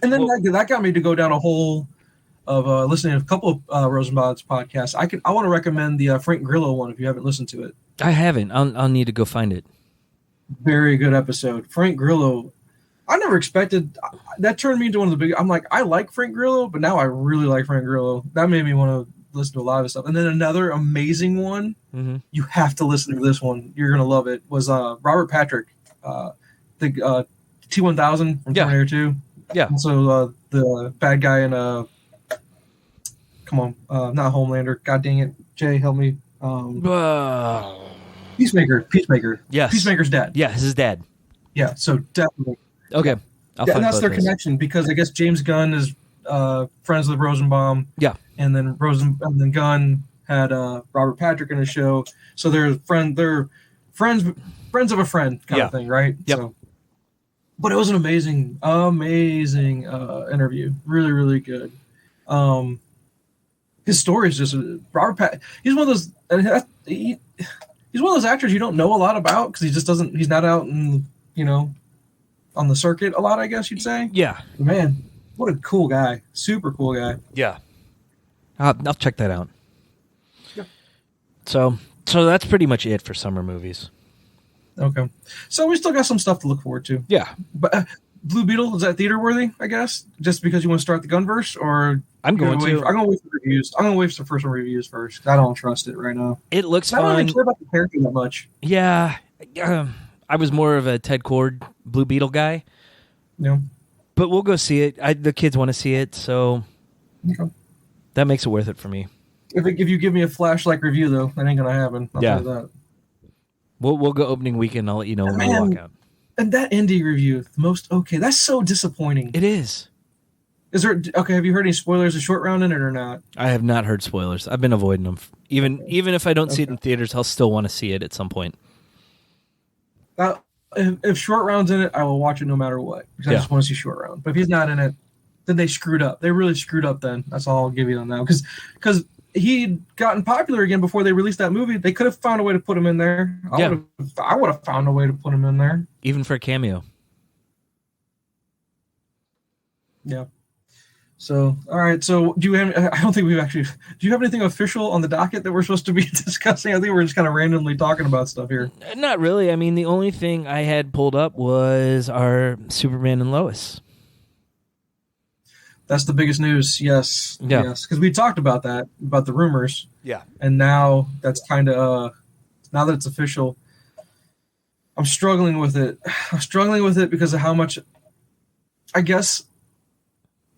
and then that got me to go down a hole of listening to a couple of Rosenbaum's podcasts. I want to recommend the Frank Grillo one if you haven't listened to it. I haven't. I'll need to go find it. Very good episode. Frank Grillo. I never expected that turned me into one of the big. I'm like, I like Frank Grillo, but now I really like Frank Grillo. That made me want to listen to a lot of his stuff. And then another amazing one. Mm-hmm. You have to listen to this one. You're gonna love it. Was Robert Patrick, the T-1000 from Terminator 2. Yeah. And so the bad guy in come on, not Homelander. God dang it, Jay, help me. Peacemaker. Yes. Peacemaker's dad. Yeah, his dad. Yeah, so definitely. Okay. And that's their connection because I guess James Gunn is friends with Rosenbaum. Yeah. And then Gunn had Robert Patrick in his show. So they're friends of a friend kind of thing, right? Yep. So, but it was an amazing interview. Really, really good. His story is just he's one of those he's one of those actors you don't know a lot about because he's not out in, on the circuit a lot, I guess you'd say. Yeah. Man, what a cool guy. Super cool guy. Yeah. I'll check that out. Yeah. So that's pretty much it for summer movies. Okay. So we still got some stuff to look forward to. Yeah. But Blue Beetle, is that theater worthy, I guess? Just because you want to start the Gunverse, or I'm going to wait for reviews. I'm gonna wait for the first one reviews first. I don't trust it right now. It looks fun. I don't really care about the character that much. Yeah. I was more of a Ted Cord Blue Beetle guy. Yeah. But we'll go see it. The kids want to see it, so that makes it worth it for me. If you give me a Flash-like review, though, that ain't gonna happen. I'll tell you that. We'll go opening weekend. I'll let you know when we walk out. And that indie review, that's so disappointing. It is. Is there have you heard any spoilers of Short Round in it or not? I have not heard spoilers. I've been avoiding them. Even if I don't see it in theaters, I'll still want to see it at some point. If Short Round's in it, I will watch it no matter what. Because I just want to see Short Round. But if he's not in it, then they screwed up. They really screwed up then. That's all I'll give you on that. Because he'd gotten popular again before they released that movie. They could have found a way to put him in there. I would have found a way to put him in there. Even for a cameo. Yeah. So, all right. So, do you have anything official on the docket that we're supposed to be discussing? I think we're just kind of randomly talking about stuff here. Not really. I mean, the only thing I had pulled up was our Superman and Lois. That's the biggest news. Yes. Yeah. Yes. Because we talked about that, about the rumors. Yeah. And now that's kind of, now that it's official, I'm struggling with it. I'm struggling with it because of how much, I guess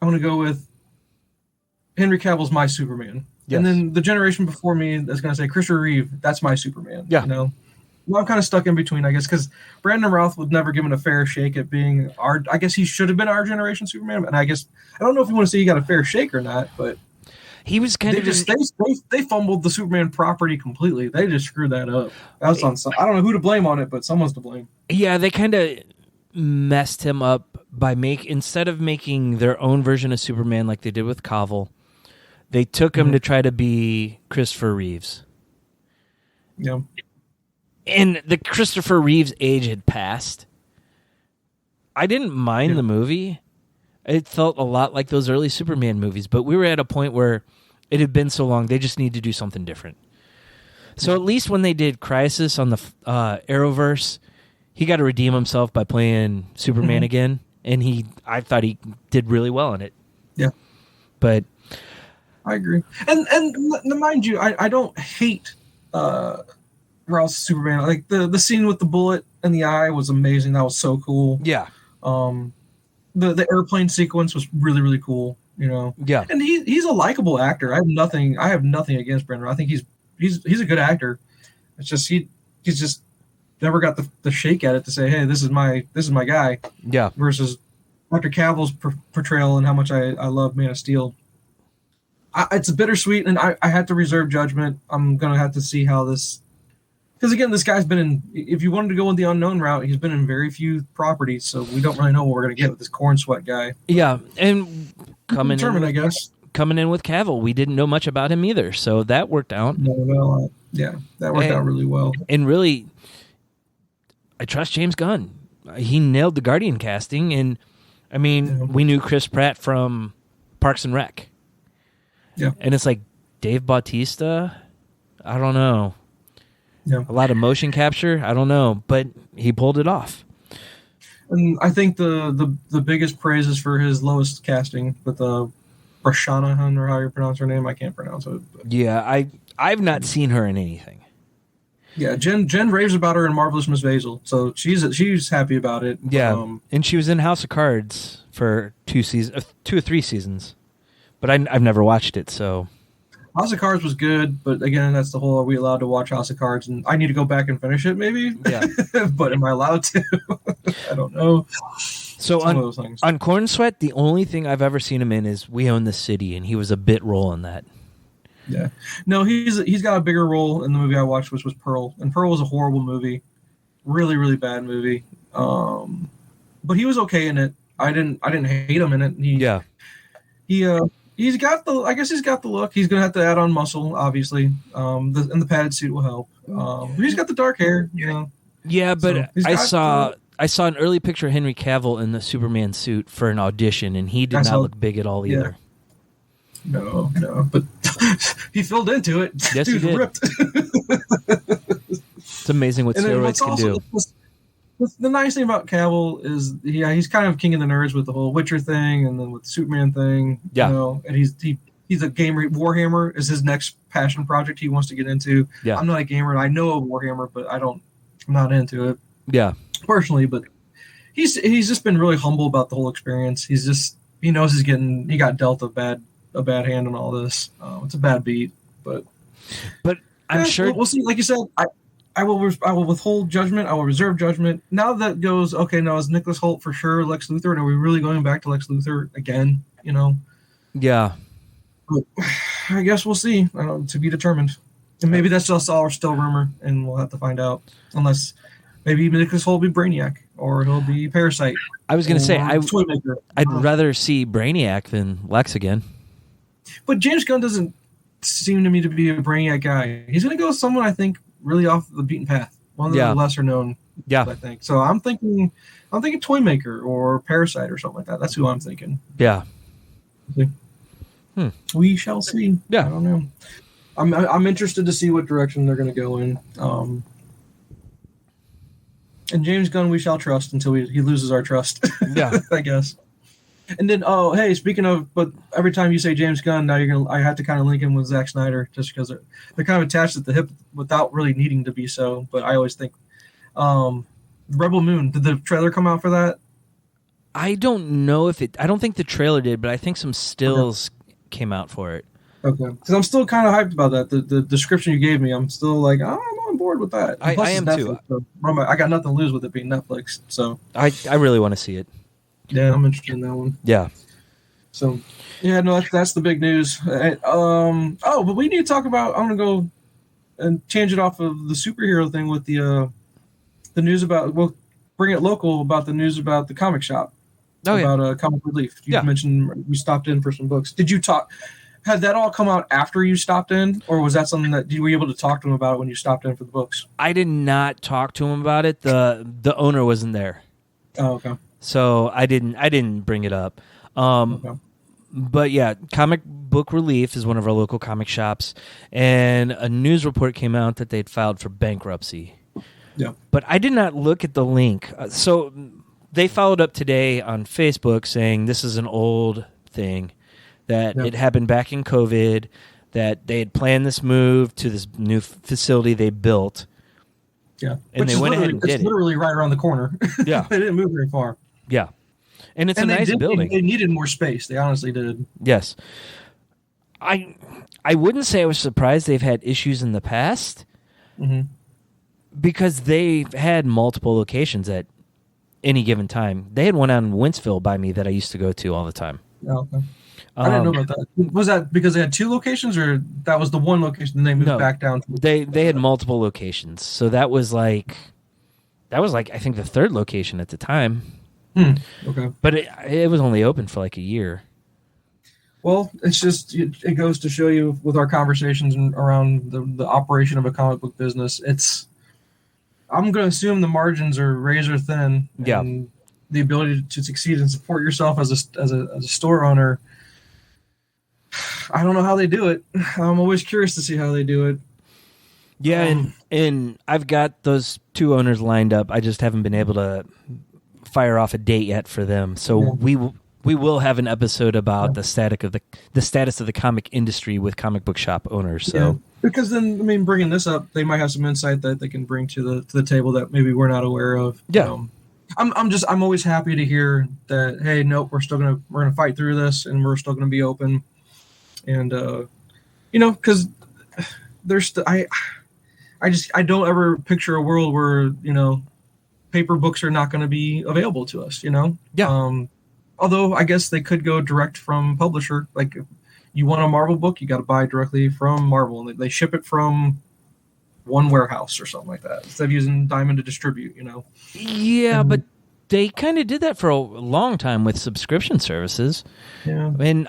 I'm going to go with Henry Cavill's my Superman. Yes. And then the generation before me is going to say Christopher Reeve, that's my Superman. Yeah. You know? Well, I'm kind of stuck in between, I guess, because Brandon Routh was never given a fair shake at being our. I guess he should have been our generation Superman, and I guess I don't know if you want to say he got a fair shake or not, but he was kind they fumbled the Superman property completely. They just screwed that up. That was on. I don't know who to blame on it, but someone's to blame. Yeah, they kind of messed him up by instead of making their own version of Superman like they did with Cavill, they took him to try to be Christopher Reeves. Yeah. And the Christopher Reeves age had passed. I didn't mind the movie. It felt a lot like those early Superman movies, but we were at a point where it had been so long, they just need to do something different. So at least when they did Crisis on the Arrowverse, he got to redeem himself by playing Superman again, and I thought he did really well in it. Yeah. But I agree. And mind you, I don't hate Ralph's Superman. Like the scene with the bullet in the eye was amazing. That was so cool. Yeah. The airplane sequence was really, really cool. You know. Yeah. And he's a likable actor. I have nothing against Brandon. I think he's a good actor. It's just he's just never got the shake at it to say, hey, this is my guy. Yeah. Versus Dr. Cavill's portrayal and how much I love Man of Steel. It's a bittersweet, and I had to reserve judgment. I'm gonna have to see how this. Because again, this guy's been in. If you wanted to go in the unknown route, he's been in very few properties, so we don't really know what we're going to get with this corn sweat guy. Yeah, and coming in with Cavill, we didn't know much about him either, so that worked out. No, that worked out really well. And really, I trust James Gunn. He nailed the Guardian casting, and I mean, we knew Chris Pratt from Parks and Rec. Yeah, and it's like Dave Bautista. I don't know. Yeah. A lot of motion capture. I don't know, but he pulled it off. And I think the biggest praise is for his lowest casting with Brashanahan, or how you pronounce her name. I can't pronounce it. But. Yeah, I've not seen her in anything. Yeah, Jen raves about her in Marvelous Miss Maisel, so she's happy about it. Yeah, and she was in House of Cards for 2 or 3 seasons, but I've never watched it, so. House of Cards was good, but again, that's the whole, are we allowed to watch House of Cards? And I need to go back and finish it, maybe. Yeah. But am I allowed to? I don't know. So on Corn Sweat, the only thing I've ever seen him in is We Own the City, and he was a bit role in that. Yeah. No, he's got a bigger role in the movie I watched, which was Pearl. And Pearl was a horrible movie. Really, really bad movie. But he was okay in it. I didn't hate him in it. He's got the look. He's gonna have to add on muscle, obviously. And the padded suit will help. He's got the dark hair, you know. Yeah, but so I saw an early picture of Henry Cavill in the Superman suit for an audition, and he did not look big at all either. No, but he filled into it. Yes, Dude, he did. ripped. It's amazing what steroids can do. The nice thing about Cavill is, he's kind of king of the nerds with the whole Witcher thing, and then with the Superman thing. Yeah. You know, and he's a gamer. Warhammer is his next passion project he wants to get into. Yeah. I'm not a gamer. I know of Warhammer, but I'm not into it. Yeah. Personally, but he's just been really humble about the whole experience. He knows he got dealt a bad hand on all this. It's a bad beat, but I'm sure we'll see. Like you said, I will withhold judgment. I will reserve judgment. Now that goes, okay, now is Nicholas Hoult for sure Lex Luthor? And are we really going back to Lex Luthor again? You know? Yeah. But I guess we'll see. To be determined. And maybe that's just all still rumor, and we'll have to find out. Unless maybe Nicholas Hoult will be Brainiac, or he'll be Parasite. I was going to say, I'd rather see Brainiac than Lex again. But James Gunn doesn't seem to me to be a Brainiac guy. He's going to go with someone, I think, really off the beaten path. One of the lesser known. Yeah. I think. So I'm thinking Toymaker or Parasite or something like that. That's who I'm thinking. Yeah. We shall see. Yeah. I don't know. I'm interested to see what direction they're going to go in. And James Gunn, we shall trust until he loses our trust. Yeah. I guess. And then, oh, hey, speaking of, but every time you say James Gunn, now I have to kind of link him with Zack Snyder just because they're kind of attached at the hip without really needing to be so. But I always think, Rebel Moon, did the trailer come out for that? I don't know if I don't think the trailer did, but I think some stills came out for it. Okay. Because I'm still kind of hyped about that. The description you gave me, I'm still like, oh, I'm on board with that. I am Netflix, too. So I got nothing to lose with it being Netflix. So I really want to see it. Yeah, I'm interested in that one. Yeah. So, yeah, no, that's the big news. But we need to talk about. I'm gonna go and change it off of the superhero thing with the news about. We'll bring it local about the news about the comic shop. About Comic Relief. You mentioned you stopped in for some books. Did you talk? Had that all come out after you stopped in, or was that something that you were able to talk to him about when you stopped in for the books? I did not talk to him about it. The owner wasn't there. Oh, okay. So I didn't bring it up. Okay. But yeah, Comic Book Relief is one of our local comic shops, and a news report came out that they'd filed for bankruptcy. Yeah. But I did not look at the link. So they followed up today on Facebook saying this is an old thing, that it happened back in COVID, that they had planned this move to this new facility they built. Yeah. And they went ahead and did it. It's literally right around the corner. Yeah. They didn't move very far. Yeah. And it's a nice building. They needed more space. They honestly did. Yes. I wouldn't say I was surprised they've had issues in the past, because they've had multiple locations at any given time. They had one out in Wentzville by me that I used to go to all the time. Oh, okay. I didn't know about that. Was that because they had two locations, or that was the one location and they moved back down? They had multiple locations. So that was like I think the third location at the time. Okay. But it was only open for like a year. Well, it's just it goes to show you with our conversations around the operation of a comic book business. I'm going to assume the margins are razor thin. Yeah. And the ability to succeed and support yourself as a store owner. I don't know how they do it. I'm always curious to see how they do it. Yeah, and I've got those two owners lined up. I just haven't been able to fire off a date yet for them. So we will have an episode about the status of the comic industry with comic book shop owners. So because then, I mean, bringing this up, they might have some insight that they can bring to the table that maybe we're not aware of. Yeah. I'm always happy to hear that. Hey, nope, we're gonna fight through this, and we're still gonna be open. And because there's I don't ever picture a world where paper books are not going to be available to us. Yeah. Although I guess they could go direct from publisher. Like, if you want a Marvel book, you got to buy directly from Marvel, and they ship it from one warehouse or something like that instead of using Diamond to distribute. Yeah, but they kind of did that for a long time with subscription services. Yeah. And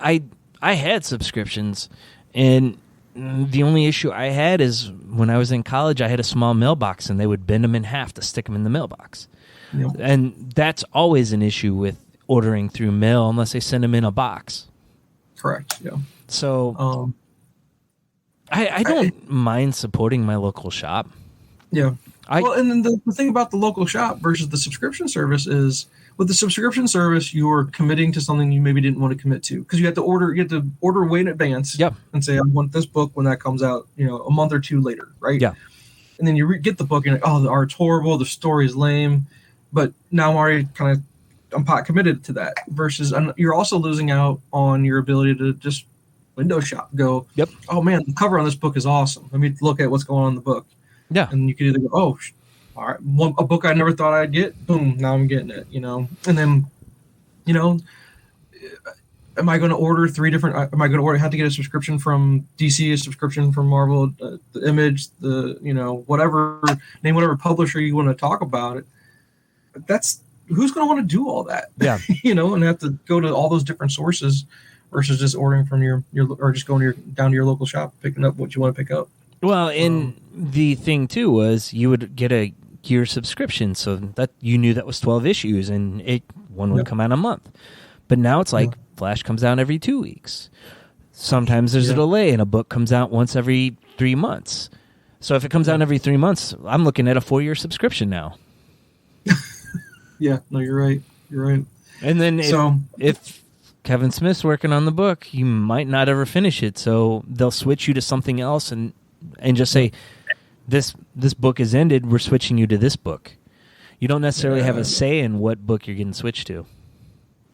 I had subscriptions, and the only issue I had is when I was in college, I had a small mailbox, and they would bend them in half to stick them in the mailbox. Yep. And that's always an issue with ordering through mail unless they send them in a box. Correct, yeah. So I don't mind supporting my local shop. Yeah. And then the thing about the local shop versus the subscription service is, with the subscription service, you're committing to something you maybe didn't want to commit to because you have to order way in advance. Yep. And say, I want this book when that comes out, a month or two later, right? Yeah. And then you get the book and the art's horrible, the story's lame, but now I'm already I'm pot committed to that. Versus you're also losing out on your ability to just window shop. Go, yep. Oh man, the cover on this book is awesome. Let me look at what's going on in the book. Yeah. And you could either go, all right, a book I never thought I'd get, boom, now I'm getting it, And then, am I going to order have to get a subscription from DC, a subscription from Marvel, the Image, whatever publisher you want to talk about it. That's who's going to want to do all that. Yeah. And have to go to all those different sources versus just ordering from your or just going down to your local shop, picking up what you want to pick up. Well, and the thing too was you would get a year subscription, so that you knew that was 12 issues, and one would come out a month. But now it's like Flash comes out every 2 weeks. Sometimes there's a delay, and a book comes out once every 3 months. So if it comes out every 3 months, I'm looking at a 4-year subscription now. Yeah, no, you're right. You're right. And then if Kevin Smith's working on the book. You might not ever finish it, so they'll switch you to something else and just say, this book is ended, we're switching you to this book. You don't necessarily have a say in what book you're getting switched to.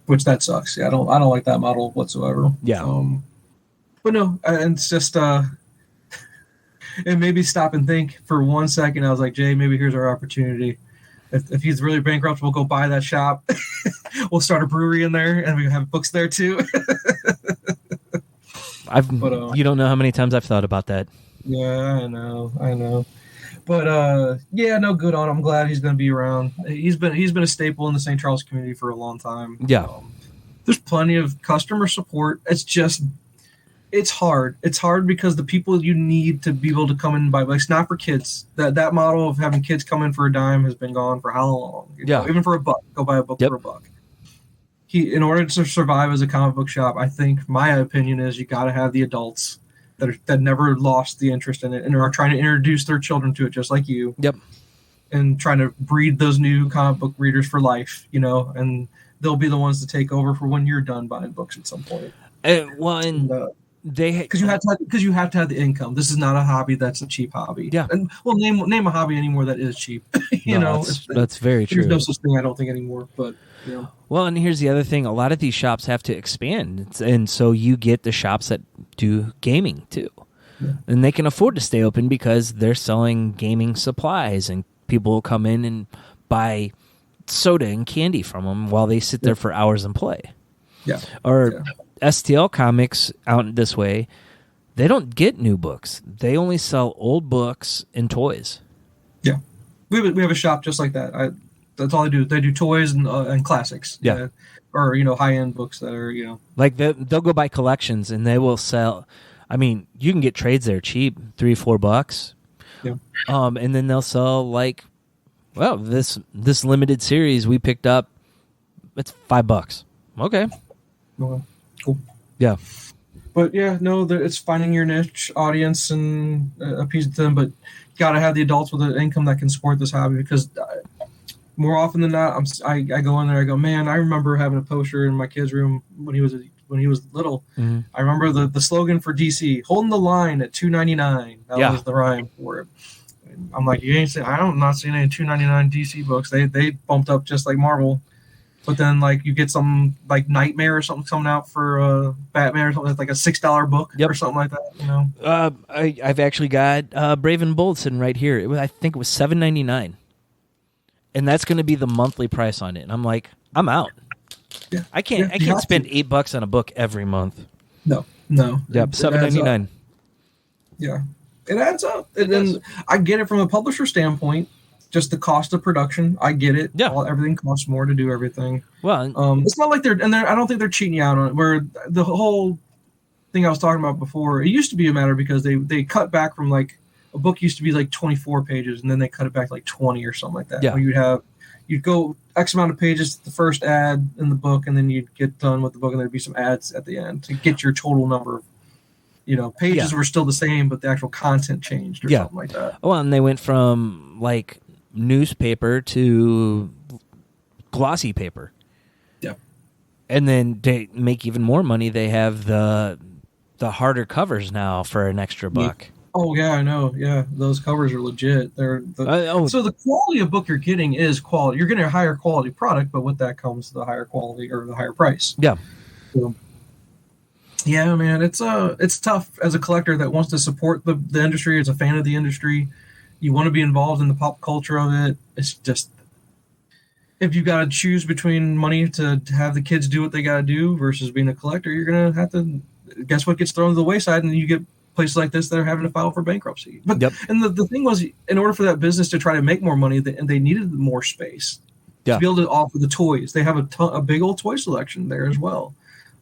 Which that sucks. Yeah, I don't like that model whatsoever. Yeah. But no, and it's just it made me stop and think for 1 second. I was like, Jay, maybe here's our opportunity. If he's really bankrupt, we'll go buy that shop. We'll start a brewery in there, and we have books there too. You don't know how many times I've thought about that. Yeah, I know. But yeah, no, good on him. I'm glad he's going to be around. He's been a staple in the St. Charles community for a long time. Yeah. There's plenty of customer support. It's hard. It's hard because the people you need to be able to come in and buy books, it's not for kids. That model of having kids come in for a dime has been gone for how long? Even for $1, go buy a book for $1. In order to survive as a comic book shop, I think my opinion is you got to have the adults that never lost the interest in it and are trying to introduce their children to it, just like you. Yep. And trying to breed those new comic book readers for life, and they'll be the ones to take over for when you're done buying books at some point. Because you have to have the income. This is not a hobby that's a cheap hobby. Yeah. And name a hobby anymore that is cheap. That's very true. There's no such thing, I don't think, anymore. But Well, and here's the other thing: a lot of these shops have to expand, and so you get the shops that do gaming too, and they can afford to stay open because they're selling gaming supplies, and people will come in and buy soda and candy from them while they sit there for hours and play. Yeah. STL Comics out this way, they don't get new books. They only sell old books and toys. Yeah. We have a shop just like that. That's all they do. They do toys and classics. Yeah. Or, high-end books that are, Like, they'll go buy collections, and they will sell... I mean, you can get trades there cheap, $3-4. Yeah. And then they'll sell, this limited series we picked up, it's $5. Okay. Well, cool. Yeah. But yeah, no, it's finding your niche audience and appeasing them, but you got to have the adults with an income that can support this hobby because more often than not, I go in there, I go, man, I remember having a poster in my kid's room when he was little. Mm-hmm. I remember the slogan for DC, holding the line at $2.99. That was the rhyme for it. And I'm like, I'm not seeing any $2.99 DC books. They bumped up just like Marvel. But then, you get some, Nightmare or something coming out for Batman or something. It's like a $6 book or something like that, I've actually got Brave and Bold sitting right here. I think it was $7.99. And that's going to be the monthly price on it. And I'm like, I'm out. Yeah. I can't spend $8 on a book every month. No. Yep, $7.99. Yeah. It adds up. And then I get it from a publisher standpoint. Just the cost of production, I get it. Yeah, everything costs more to do everything. Well, it's not like I don't think they're cheating you out on it. Where the whole thing I was talking about before, it used to be a matter because they cut back from a book used to be 24 pages, and then they cut it back 20 or something like that. Yeah, where you'd go X amount of pages the first ad in the book, and then you'd get done with the book, and there'd be some ads at the end to get your total number. Pages were still the same, but the actual content changed or something like that. Well, and they went from newspaper to glossy paper. Yeah. And then they make even more money. They have the harder covers now for an extra $1. Oh yeah, I know. Yeah, those covers are legit. So the quality of book you're getting is quality. You're getting a higher quality product, but with that comes the higher quality or the higher price. Yeah. So, yeah, man, it's tough as a collector that wants to support the industry, as a fan of the industry. You want to be involved in the pop culture of it. It's just, if you got to choose between money to have the kids do what they got to do versus being a collector, you're going to have to guess what gets thrown to the wayside, and you get places like this that are having to file for bankruptcy. But and the thing was, in order for that business to try to make more money, they needed more space to be able to offer the toys. They have a big old toy selection there as well.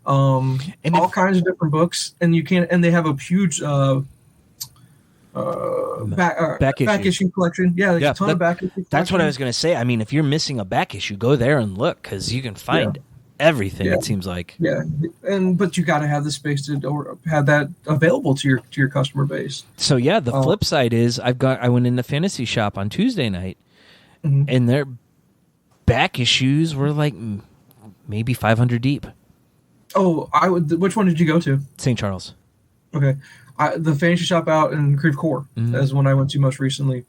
And all kinds of different books, and they have a huge back issue collection. Yeah, a ton of back issue collection. That's what I was going to say. I mean, if you're missing a back issue, go there and look, because you can find everything. It seems like. Yeah, but you got to have the space to have that available to your customer base. So the flip side is I went in the fantasy shop on Tuesday night, and their back issues were maybe 500 deep. Oh, I would. Which one did you go to? St. Charles. Okay, the Fantasy Shop out in Creve Coeur is one I went to most recently.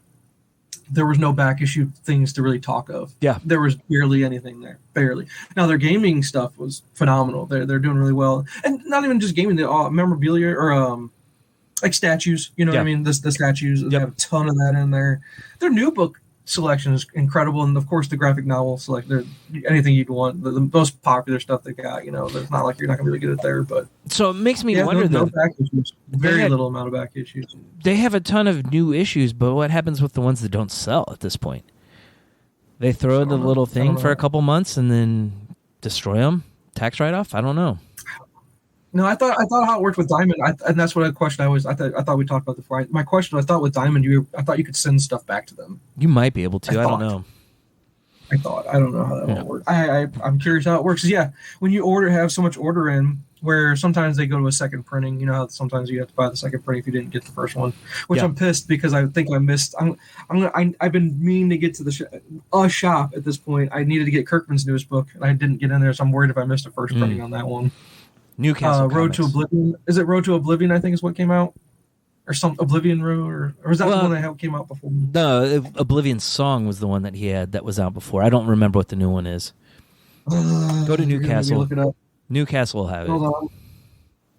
There was no back issue things to really talk of. Yeah. There was barely anything there. Barely. Now, their gaming stuff was phenomenal. They're doing really well. And not even just gaming, the memorabilia or like statues. You know what I mean? The statues. They have a ton of that in there. Their new book selection is incredible. And, of course, the graphic novel selection. Anything you'd want. The most popular stuff they got. You know, it's not like you're not going to really get it there. But so it makes me wonder, though. No back issues. Very little amount of back issues. They have a ton of new issues, but what happens with the ones that don't sell at this point? They throw in the little thing for a couple months and then destroy them? Tax write-off? I don't know. No, I thought how it worked with Diamond, and that's what a question I thought we talked about before. My question, I thought with Diamond, I thought you could send stuff back to them. You might be able to. I don't know. I don't know how that all works. I'm curious how it works. Yeah, when you have so much order in, where sometimes they go to a second printing. You know how sometimes you have to buy the second printing if you didn't get the first one, which I'm pissed because I think I missed. I've been meaning to get to the shop at this point. I needed to get Kirkman's newest book, and I didn't get in there, so I'm worried if I missed a first printing on that one. Newcastle Road to Oblivion. Is it Road to Oblivion? I think is what came out, or some Oblivion Road, or was that the one that came out before? No, Oblivion Song was the one that he had that was out before. I don't remember what the new one is. Go to Newcastle. Look it up. Newcastle will have it. Hold on.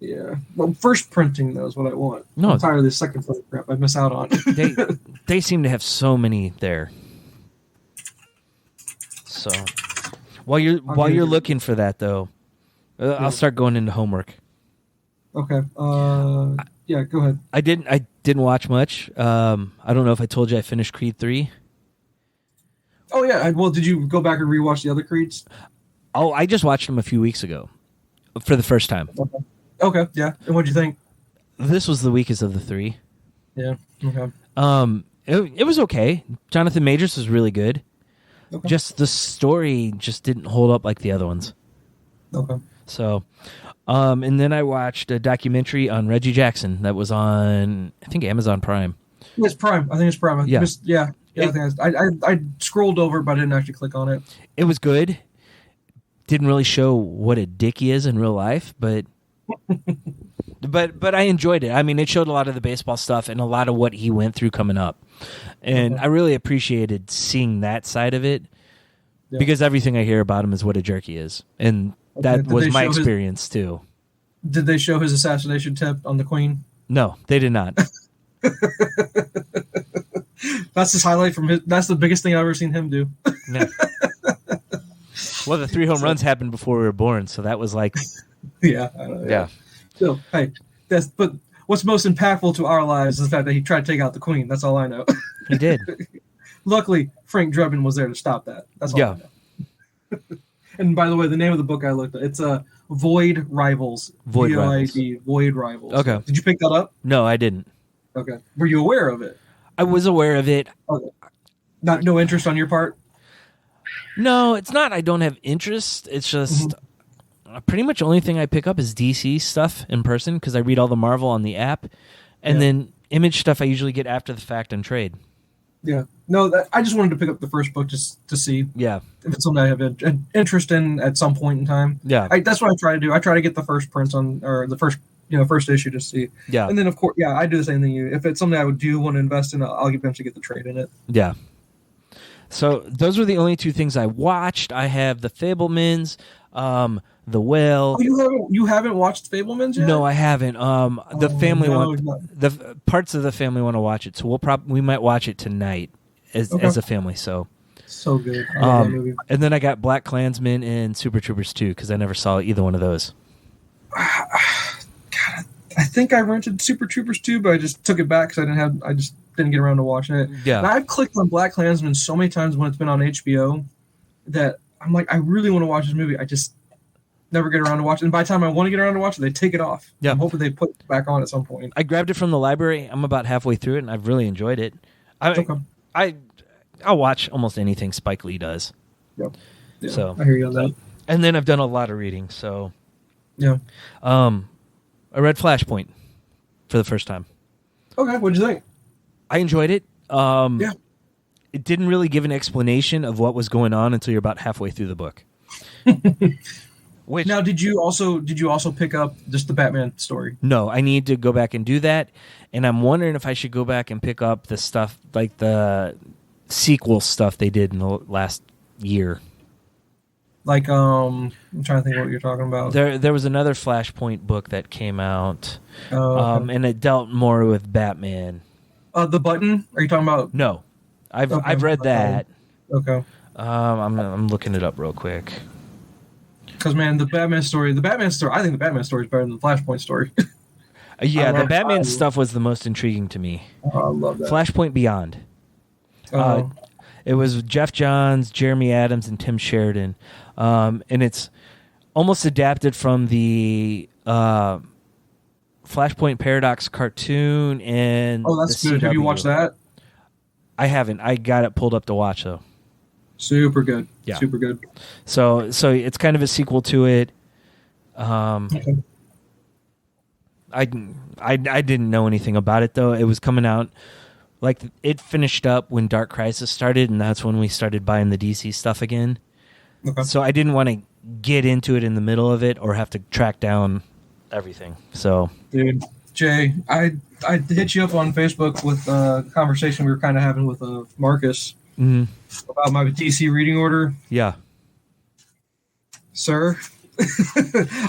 Yeah. Well, first printing, though, is what I want. No. I'm tired of this second printing crap I miss out on. They seem to have so many there. So while you're looking for that, though, I'll start going into homework. Okay. Yeah, go ahead. I didn't watch much. I don't know if I told you I finished Creed 3. Oh, yeah. Well, did you go back and rewatch the other Creeds? Oh, I just watched them a few weeks ago for the first time. Okay, yeah. And what'd you think? This was the weakest of the three. Yeah, okay. It was okay. Jonathan Majors was really good. Okay. Just the story just didn't hold up like the other ones. Okay. So, and then I watched a documentary on Reggie Jackson that was on, I think, Amazon Prime. It's Prime. I think it's Prime. Yeah. I scrolled over, but I didn't actually click on it. It was good. Didn't really show what a dick he is in real life, but but I enjoyed it. I mean, it showed a lot of the baseball stuff and a lot of what he went through coming up. And I really appreciated seeing that side of it because everything I hear about him is what a jerk he is. And that was my experience too. Did they show his assassination tip on the Queen? No, they did not. That's his highlight from his. That's the biggest thing I've ever seen him do. Yeah. Well, the 3 home runs happened before we were born, so that was like, yeah, I know, yeah. So hey, but what's most impactful to our lives is the fact that he tried to take out the Queen. That's all I know. He did. Luckily, Frank Drebin was there to stop that. That's all I know. And by the way, the name of the book I looked at, it's Void Rivals. Void Rivals. Void Rivals. Okay. Did you pick that up? No, I didn't. Okay. Were you aware of it? I was aware of it. Okay. No interest on your part? No, it's not. I don't have interest. It's just pretty much the only thing I pick up is DC stuff in person because I read all the Marvel on the app. And then Image stuff I usually get after the fact and trade. Yeah. No, I just wanted to pick up the first book just to see if it's something I have an interest in at some point in time. Yeah. That's what I try to do. I try to get the first prints or the first issue to see. Yeah. And then, of course, I do the same thing you. If it's something I would want to invest in, I'll eventually get the trade in it. Yeah. So those were the only 2 things I watched. I have The Fabelmans, The Whale. Oh, you haven't watched Fabelmans yet? No, I haven't. The family the parts of the family want to watch it, so we might watch it tonight as a family. So good. I love that movie. And then I got Black Klansman and Super Troopers 2 because I never saw either one of those. God, I think I rented Super Troopers 2, but I just took it back because I just didn't get around to watching it. Yeah. And I've clicked on Black Klansman so many times when it's been on HBO that I'm like, I really want to watch this movie. I just never get around to watch it. And by the time I want to get around to watch it, they take it off. Yeah. I'm hoping they put it back on at some point. I grabbed it from the library. I'm about halfway through it, and I've really enjoyed it. I'll watch almost anything Spike Lee does. Yep. Yeah, so I hear you on that. And then I've done a lot of reading. So yeah. I read Flashpoint for the first time. Okay, what'd you think? I enjoyed it. It didn't really give an explanation of what was going on until you're about halfway through the book. Which Now, did you also pick up just the Batman story? no, I need to go back and do that, and I'm wondering if I should go back and pick up the stuff like the sequel stuff they did in the last year. Like, I'm trying to think of what you're talking about. There was another Flashpoint book that came out, Okay. and it dealt more with Batman. The Button? Are you talking about? No, I've read that. Okay. I'm looking it up real quick. Because man, the Batman story. I think the Batman story is better than the Flashpoint story. Yeah, the Batman stuff was the most intriguing to me. Oh, I love that. Flashpoint Beyond. It was Jeff Johns, Jeremy Adams, and Tim Sheridan, and it's almost adapted from the Flashpoint Paradox cartoon. And that's good. Have you watched that? I haven't. I got it pulled up to watch though. Super good. Yeah. Super good. So it's kind of a sequel to it. Okay. I didn't know anything about it though. It was coming out like it finished up when Dark Crisis started, and that's when we started buying the DC stuff again. Okay. So I didn't want to get into it in the middle of it or have to track down everything. So, dude, Jay, I hit you up on Facebook with a conversation we were kind of having with Marcus about my DC reading order. Yeah, sir.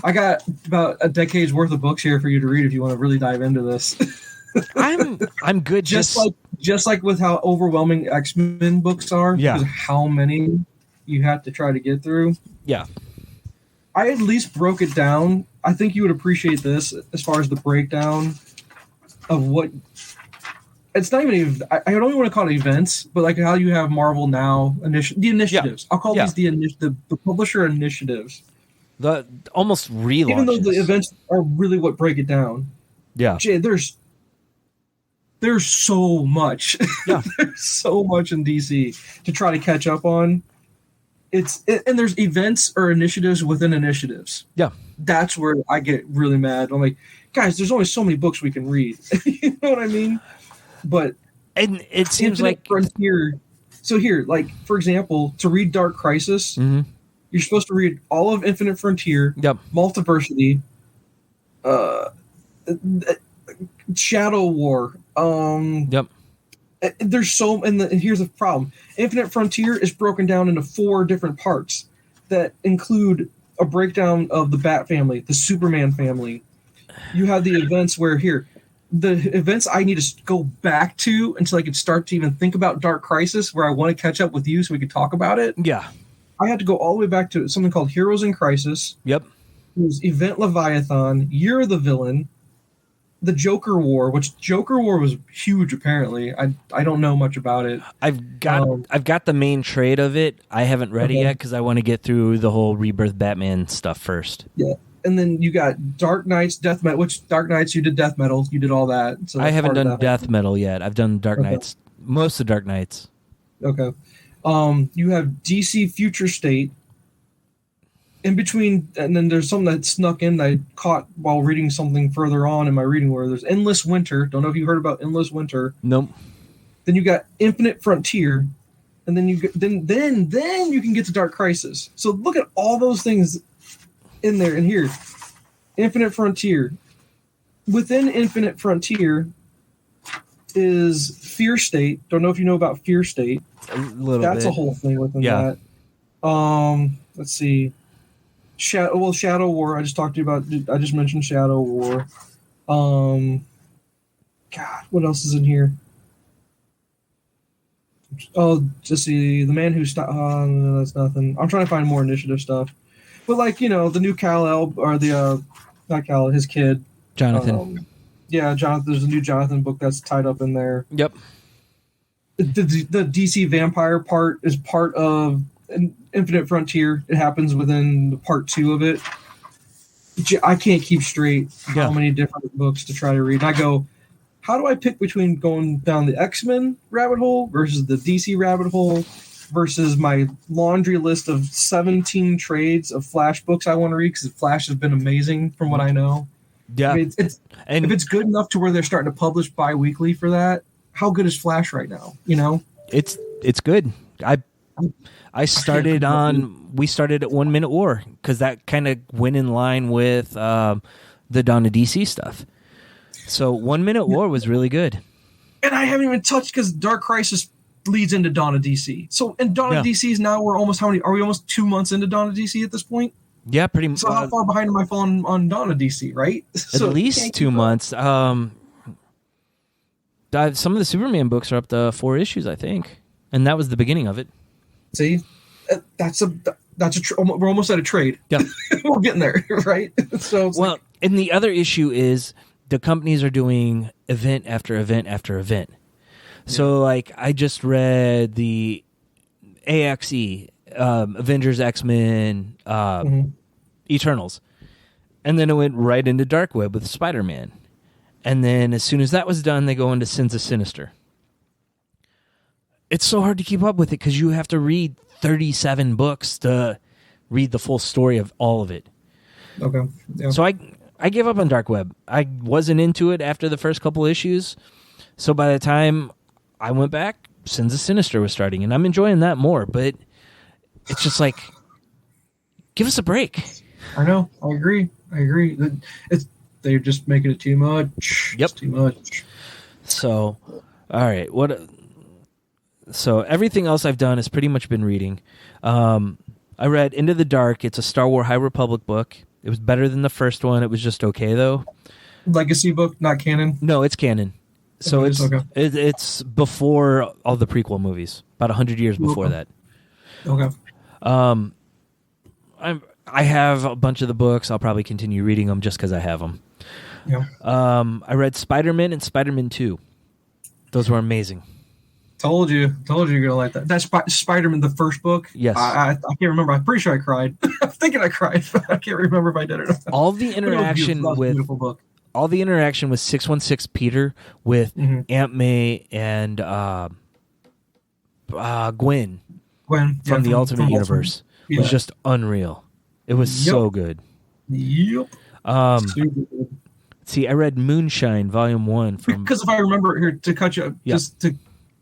I got about a decade's worth of books here for you to read if you want to really dive into this. I'm good. Just like with how overwhelming X-Men books are. Yeah. Because how many you have to try to get through. Yeah. I at least broke it down. I think you would appreciate this as far as the breakdown of what. It's not even. I don't even want to call it events, but like how you have Marvel now the initiatives. Yeah. I'll call these the publisher initiatives. The almost relaunches. Even though the events are really what break it down. Yeah. Jay, there's so much. Yeah. There's so much in DC to try to catch up on. And there's events or initiatives within initiatives. Yeah. That's where I get really mad. I'm like, guys, there's only so many books we can read. You know what I mean? But and it seems like Frontier. So here, like for example, to read Dark Crisis, you're supposed to read all of Infinite Frontier, Multiversity, Shadow War. There's so, and here's the problem: Infinite Frontier is broken down into 4 different parts that include a breakdown of the Bat family, the Superman family. You have the events where the events I need to go back to until I can start to even think about Dark Crisis, where I want to catch up with you so we can talk about it. Yeah. I had to go all the way back to something called Heroes in Crisis. Yep. It was Event Leviathan, You're the Villain, the Joker War, which Joker War was huge apparently. I don't know much about it. I've got the main trade of it. I haven't read it yet because I want to get through the whole Rebirth Batman stuff first. Yeah. And then you got Dark Knights, Death Metal, which Dark Knights, you did Death Metal, you did all that. So I haven't done Death Metal yet. I've done Dark Knights, most of Dark Knights. Okay. You have DC Future State. In between, and then there's something that snuck in that I caught while reading something further on in my reading order. There's Endless Winter. Don't know if you heard about Endless Winter. Nope. Then you got Infinite Frontier, and then you then you can get to Dark Crisis. So look at all those things in there and here. Infinite Frontier. Within Infinite Frontier is Fear State. Don't know if you know about Fear State. A little That's bit. a whole thing within that. Let's see. Shadow War. I just talked to you about. I just mentioned Shadow War. God, what else is in here? Oh, just see the man who stopped. No, that's nothing. I'm trying to find more initiative stuff. But like the new Kal-El or the not Kal-El, his kid, Jonathan. Jonathan. There's a new Jonathan book that's tied up in there. Yep. The DC Vampire part is part of Infinite Frontier. It happens within part 2 of it. I can't keep straight how many different books to try to read. And I go, how do I pick between going down the X-Men rabbit hole versus the DC rabbit hole versus my laundry list of 17 trades of Flash books I want to read, because Flash has been amazing from what I know. Yeah. If it's good enough to where they're starting to publish bi-weekly for that, how good is Flash right now? It's good. I started on. We started at 1 Minute War because that kind of went in line with the Dawn of DC stuff. So 1 Minute War was really good. And I haven't even touched because Dark Crisis leads into Dawn of DC. So in Dawn of DC is now we're almost Are we almost 2 months into Dawn of DC at this point? Yeah, pretty much. So how far behind am I falling on Dawn of DC? Right? At least 2 months. Some of the Superman books are up to 4 issues, I think, and that was the beginning of it. See, we're almost at a trade. Yeah, we're getting there, right? So and the other issue is the companies are doing event after event after event. So, like, I just read the AXE, Avengers, X-Men, Eternals. And then it went right into Dark Web with Spider-Man. And then as soon as that was done, they go into Sins of Sinister. It's so hard to keep up with it because you have to read 37 books to read the full story of all of it. Okay. Yeah. So I gave up on Dark Web. I wasn't into it after the first couple issues. So by the time I went back, Sins of Sinister was starting, and I'm enjoying that more. But it's just like, give us a break. I know. I agree. They're just making it too much. Yep. It's too much. So, all right. So everything else I've done has pretty much been reading. I read Into the Dark. It's a Star Wars High Republic book. It was better than the first one. It was just okay, though. Legacy book, not canon? No, it's canon. So it's before all the prequel movies, about 100 years before that. Okay. I have a bunch of the books. I'll probably continue reading them just because I have them. Yeah. I read Spider-Man and Spider-Man 2. Those were amazing. Told you you're gonna like that. That's Spider-Man, the first book. Yes. I can't remember. I'm pretty sure I cried. I'm thinking I cried, but I can't remember if I did or not. All the interaction beautiful book. All the interaction with 616 Peter with Aunt May and Gwen from the Ultimate Universe was just unreal. It was so good. Yep. See, I read Moonshine Volume 1 from... Because if I remember, here, to cut you up, just to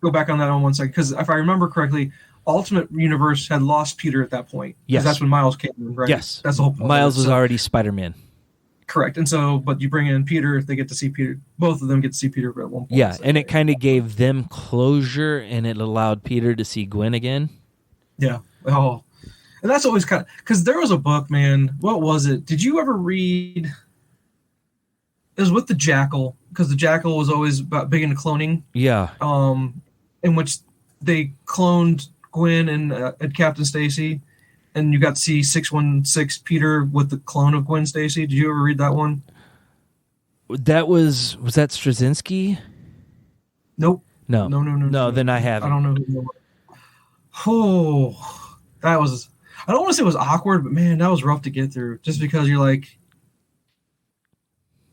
go back on that on 1 second, because if I remember correctly, Ultimate Universe had lost Peter at that point. Yes. That's when Miles came in, right? Yes. That's the whole point. Miles was already Spider-Man. Correct. And so, but you bring in Peter, they get to see Peter. Both of them get to see Peter at one point. Yeah, and it kind of gave them closure, and it allowed Peter to see Gwen again. Yeah. Oh. And that's always kind of... Because there was a book, man. What was it? Did you ever read... It was with the Jackal, because the Jackal was always big into cloning. Yeah. In which they cloned Gwen and Captain Stacy, and you got to see 616 Peter with the clone of Gwen Stacy. Did you ever read that one? That was that Straczynski? Nope. No. No. Then I haven't. I don't know. Oh, that was... I don't want to say it was awkward, but man, that was rough to get through. Just because you're like,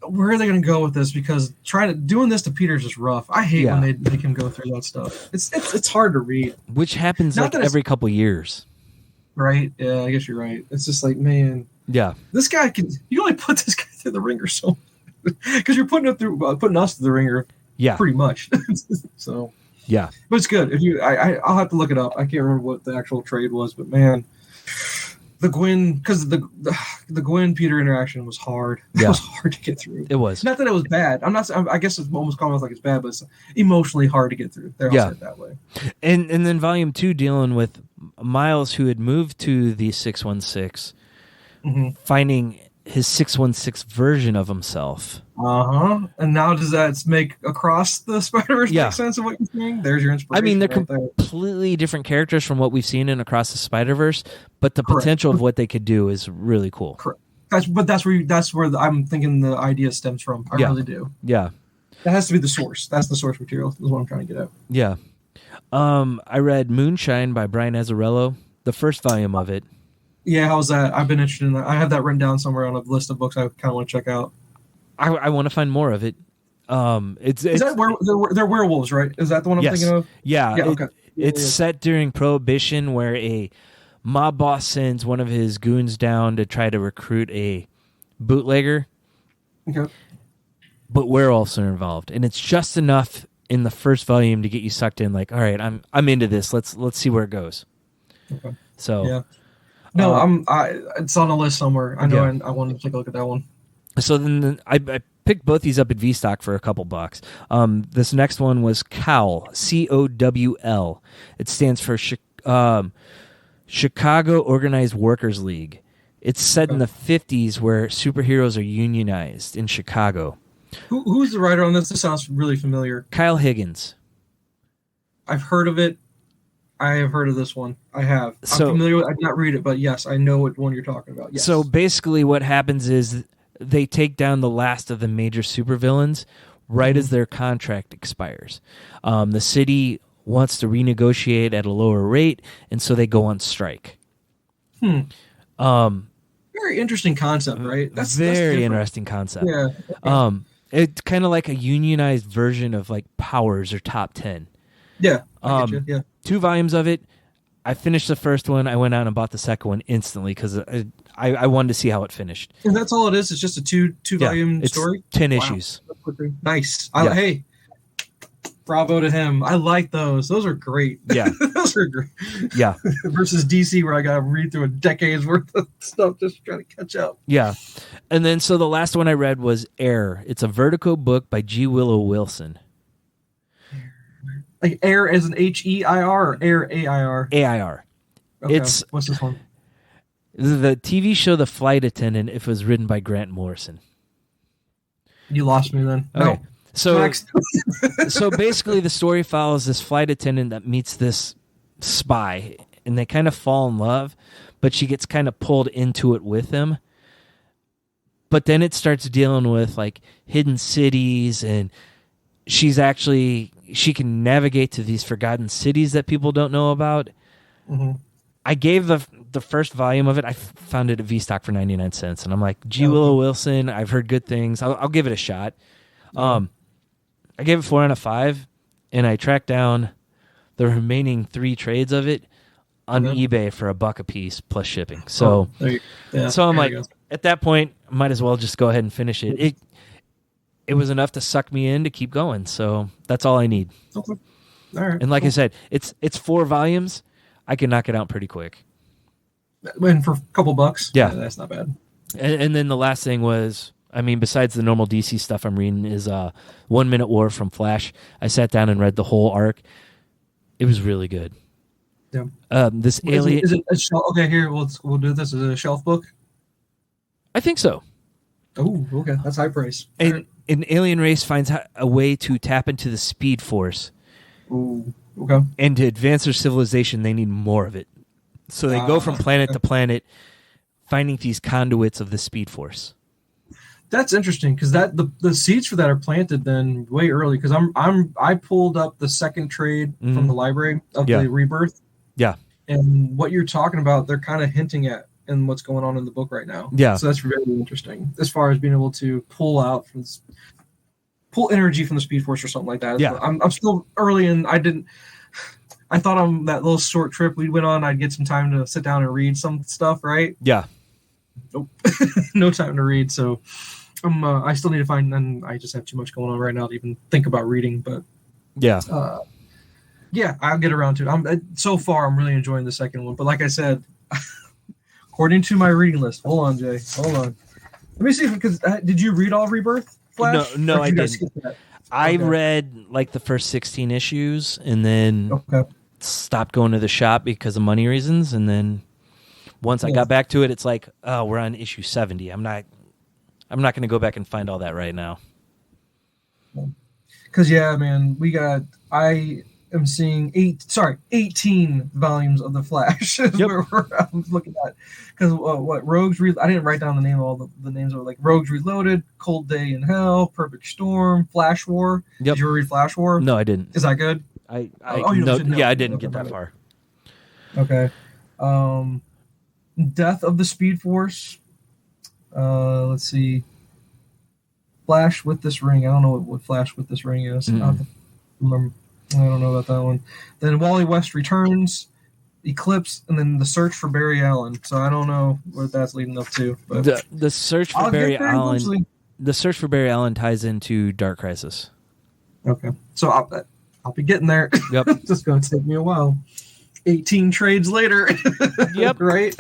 where are they going to go with this? Because doing this to Peter is just rough. I hate when they make him go through that stuff. It's hard to read. Which happens like every couple years. Right? Yeah, I guess you're right. It's just like, man. Yeah. This guy you only put this guy through the ringer so because you're putting us through the ringer. Yeah. Pretty much. So. Yeah. But it's good. I'll have to look it up. I can't remember what the actual trade was, but man. The Gwen, because the Gwen Peter interaction was hard. It was hard to get through. It was. Not that it was bad. I guess it's almost calling it like it's bad, but it's emotionally hard to get through. They're all said that way. And then Volume 2 dealing with Miles, who had moved to the 616, finding his 616 version of himself. And now does that make across the Spider-Verse make sense of what you're saying? There's your inspiration. I mean, they're completely different characters from what we've seen in Across the Spider-Verse, but the potential of what they could do is really cool. Correct. That's where I'm thinking the idea stems from. I really do. Yeah. That has to be the source. That's the source material, is what I'm trying to get at. Yeah. I read Moonshine by Brian Azzarello, the first volume of it. Yeah, how's that? I've been interested in that. I have that written down somewhere on a list of books I kind of want to check out. I want to find more of it. Is that they're werewolves, right? Is that the one I'm thinking of? Yeah. Okay. It's set during Prohibition, where a mob boss sends one of his goons down to try to recruit a bootlegger. Okay. But werewolves are involved, and it's just enough in the first volume to get you sucked in. Like, all right, I'm into this. Let's see where it goes. Okay. So Yeah. No, it's on a list somewhere. I know. I wanted to take a look at that one. So then I picked both these up at V-Stock for a couple bucks. This next one was COWL, COWL. It stands for Chicago Organized Workers League. It's set in the 50s where superheroes are unionized in Chicago. Who's the writer on this? This sounds really familiar. Kyle Higgins. I've heard of it. I have heard of this one. I have. I'm familiar with it. I did not read it, but yes, I know what one you're talking about. Yes. So basically what happens is they take down the last of the major supervillains right as their contract expires. The city wants to renegotiate at a lower rate, and so they go on strike. Very interesting concept, right? That's very interesting concept. Yeah. Okay. It's kind of like a unionized version of like Powers or Top 10. Yeah. I get you. Yeah. 2 volumes of it. I finished the first one. I went out and bought the second one instantly because I wanted to see how it finished. And that's all it is. It's just a two volume story. 10 issues. Nice. Hey, bravo to him. I like those. Those are great. Yeah, those are great. Yeah. Versus DC, where I got to read through a decade's worth of stuff just trying to catch up. Yeah, and then so the last one I read was Air. It's a Vertigo book by G. Willow Wilson. Like Air as an HEIR or Air AIR? AIR. Okay. What's this one? The TV show The Flight Attendant. It was written by Grant Morrison. You lost me then. Okay. No. So basically the story follows this flight attendant that meets this spy, and they kind of fall in love, but she gets kind of pulled into it with him. But then it starts dealing with like hidden cities, and she can navigate to these forgotten cities that people don't know about. Mm-hmm. I gave the first volume of it. I found it at V-Stock for 99 cents, and I'm like, G. Willow Wilson. I've heard good things. I'll give it a shot. I gave it 4 out of 5, and I tracked down the remaining 3 trades of it on eBay for $1 a piece plus shipping. So, so I'm like, at that point, I might as well just go ahead and finish it. It was enough to suck me in to keep going. So that's all I need. Okay. All right. And like I said, it's 4 volumes. I can knock it out pretty quick. And for a couple bucks, yeah, that's not bad. And then the last thing was, I mean, besides the normal DC stuff I'm reading, is 1 Minute War from Flash. I sat down and read the whole arc. It was really good. Yeah. This alien. Is it a shelf? Okay, here we'll do this. Is it a shelf book? I think so. Oh, okay, that's high praise. An alien race finds a way to tap into the Speed Force. Ooh, okay. And to advance their civilization, they need more of it. So they go from planet to planet, finding these conduits of the Speed Force. That's interesting because the seeds for that are planted then way early. Because I pulled up the second trade from the library of the Rebirth. Yeah. And what you're talking about, they're kind of hinting at in what's going on in the book right now. Yeah. So that's very interesting as far as being able to pull energy from the Speed Force or something like that. Yeah. I'm still early, and I thought on that little short trip we went on, I'd get some time to sit down and read some stuff, right? Yeah. Nope. No time to read. So I still need to find, and I just have too much going on right now to even think about reading. But yeah, I'll get around to it. So far, I'm really enjoying the second one. But like I said, according to my reading list, hold on, Jay, hold on. Let me see because did you read all Rebirth? Flash? No, I didn't. I read like the first 16 issues and then stopped going to the shop because of money reasons. And then once I got back to it, it's like, oh, we're on issue 70. I'm not going to go back and find all that right now. Because man, I am seeing 18 volumes of the Flash. Where I'm looking at because Rogues I didn't write down the name of all the names of it, like Rogues Reloaded, Cold Day in Hell, Perfect Storm, Flash War. Yep. Did you ever read Flash War? No, I didn't. Is that good? I didn't get that far. Okay. Death of the Speed Force. Let's see. Flash with this ring. I don't know what Flash with this ring is. I don't know about that one. Then Wally West Returns, Eclipse, and then The Search for Barry Allen. So I don't know what that's leading up to. But the Search for Barry Allen. Eventually. The Search for Barry Allen ties into Dark Crisis. Okay, so I'll be getting there. Yep, it's just going to take me a while. 18 trades later. Yep. Right?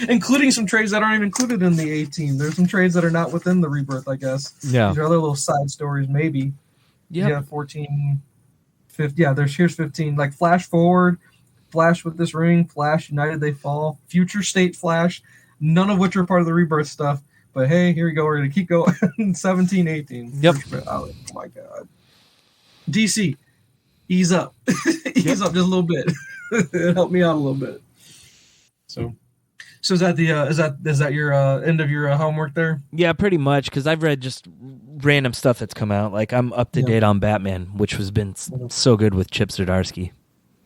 Including some trades that aren't even included in the 18. There's some trades that are not within the Rebirth, I guess. Yeah. These are other little side stories, maybe. Yep. Yeah, 14, 15. Yeah, here's 15. Like Flash Forward, Flash with this ring, Flash United They Fall, Future State Flash, none of which are part of the Rebirth stuff. But hey, here we go. We're going to keep going. 17, 18. Yep. Oh my God. DC, ease up. Ease up just a little bit. Help me out a little bit. So is that the is that your end of your homework there? Yeah, pretty much, because I've read just random stuff that's come out. Like I'm up to date on Batman, which has been so good with Chip Zdarsky.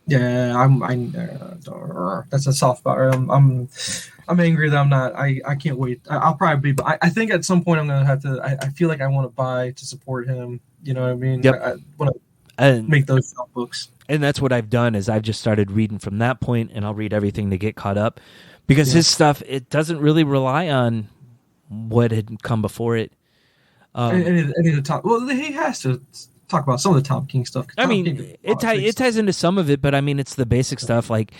Yeah, that's a soft spot. I'm angry that I'm not. I can't wait. I'll probably be. I think at some point I'm gonna have to. I feel like I want to buy to support him. You know what I mean? Yep. I want to make those books. And that's what I've done is I've just started reading from that point, and I'll read everything to get caught up, because his stuff, it doesn't really rely on what had come before it. Any of the top. Well, he has to talk about some of the Tom King stuff. I mean, it ties into some of it, but I mean, it's the basic stuff. Like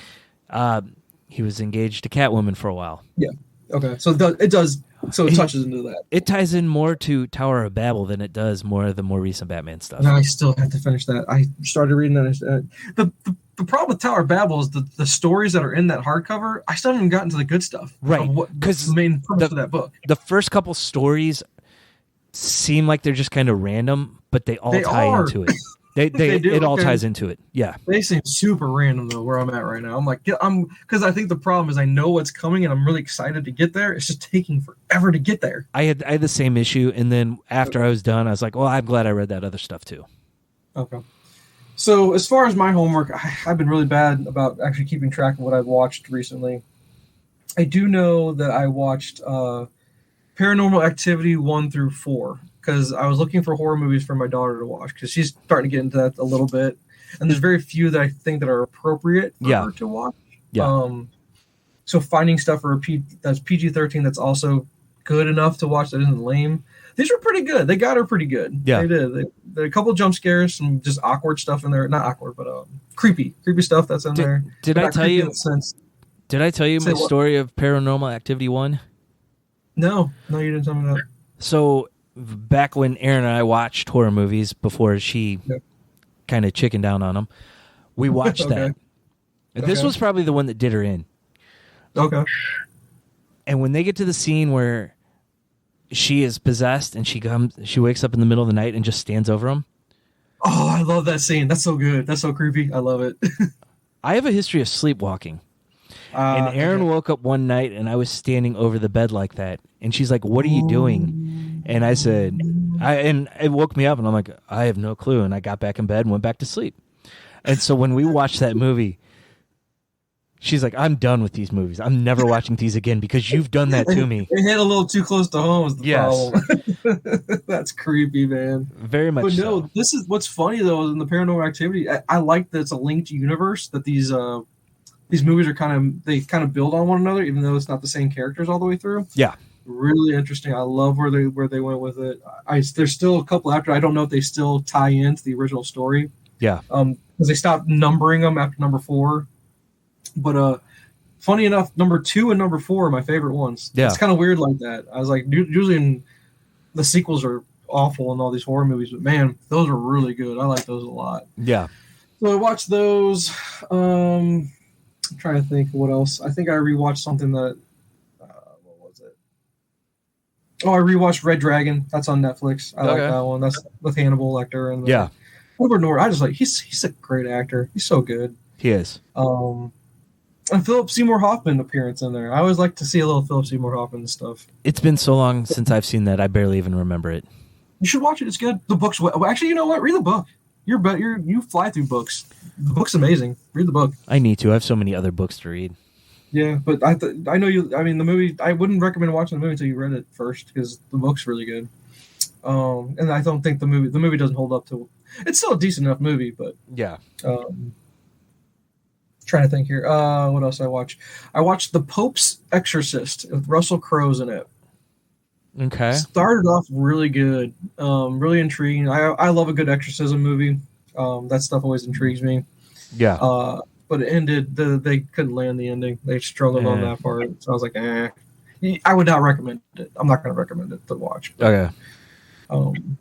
he was engaged to Catwoman for a while. Yeah. Okay. So it does. So it touches into that. It ties in more to Tower of Babel than it does more of the more recent Batman stuff. No, I still have to finish that. I started reading that. The problem with Tower of Babel is the stories that are in that hardcover. I still haven't even gotten to the good stuff. Right. Because the main purpose of that book. The first couple stories seem like they're just kind of random, but they all tie into it. They do. It all ties into it. Yeah. They seem super random though, where I'm at right now. I'm like, because I think the problem is I know what's coming and I'm really excited to get there. It's just taking forever to get there. I had the same issue, and then after I was done, I was like, well, I'm glad I read that other stuff too. Okay. So as far as my homework, I've been really bad about actually keeping track of what I've watched recently. I do know that I watched Paranormal Activity 1 through 4. Because I was looking for horror movies for my daughter to watch, because she's starting to get into that a little bit, and there's very few that I think that are appropriate for her to watch. Yeah. So finding stuff for that's PG-13 that's also good enough to watch that isn't lame. These were pretty good. They got her pretty good. Yeah, they did. There are a couple of jump scares, some just awkward stuff in there. Not awkward, but creepy stuff that's in there. Did I tell you? Did I tell you my story of Paranormal Activity 1? No, you didn't tell me that. So back when Erin and I watched horror movies before she kind of chickened down on them, we watched that. This was probably the one that did her in. Okay. And when they get to the scene where she is possessed and she wakes up in the middle of the night and just stands over him. Oh, I love that scene. That's so good. That's so creepy. I love it. I have a history of sleepwalking. And Erin woke up one night and I was standing over the bed like that. And she's like, "What are you doing?" And I said, and it woke me up and I'm like, I have no clue. And I got back in bed and went back to sleep. And so when we watched that movie, she's like, "I'm done with these movies. I'm never watching these again because you've done that to me." It hit a little too close to home is the problem. That's creepy, man. Very much. But no, this is what's funny though in the Paranormal Activity. I like that it's a linked universe, that these movies are kind of build on one another, even though it's not the same characters all the way through. Yeah. Really interesting. I love where they went with it. There's still a couple after. I don't know if they still tie into the original story. Yeah. Because they stopped numbering them after number 4. But funny enough, number 2 and number 4 are my favorite ones. Yeah. It's kind of weird like that. I was like, usually the sequels are awful in all these horror movies, but man, those are really good. I like those a lot. Yeah. So I watched those. I'm trying to think what else. I think I rewatched something that. What was it? Oh, I rewatched Red Dragon. That's on Netflix. I like that one. That's with Hannibal Lecter and Edward Norton. I just like he's a great actor. He's so good. He is. And Philip Seymour Hoffman appearance in there. I always like to see a little Philip Seymour Hoffman stuff. It's been so long since I've seen that I barely even remember it. You should watch it. It's good. The book's actually, you know what? Read the book. You fly through books. The book's amazing. Read the book. I need to. I have so many other books to read. Yeah, but I know you. I mean, the movie. I wouldn't recommend watching the movie until you read it first because the book's really good. And I don't think the movie doesn't hold up to. It's still a decent enough movie, but yeah. Trying to think here. What else I watched? I watched The Pope's Exorcist with Russell Crowe's in it. Okay. Started off really good. Really intriguing. I love a good exorcism movie. That stuff always intrigues me. Yeah. but it ended. They couldn't land the ending. They struggled on that part. So I was like, I would not recommend it. I'm not going to recommend it to watch. But, Okay. I'm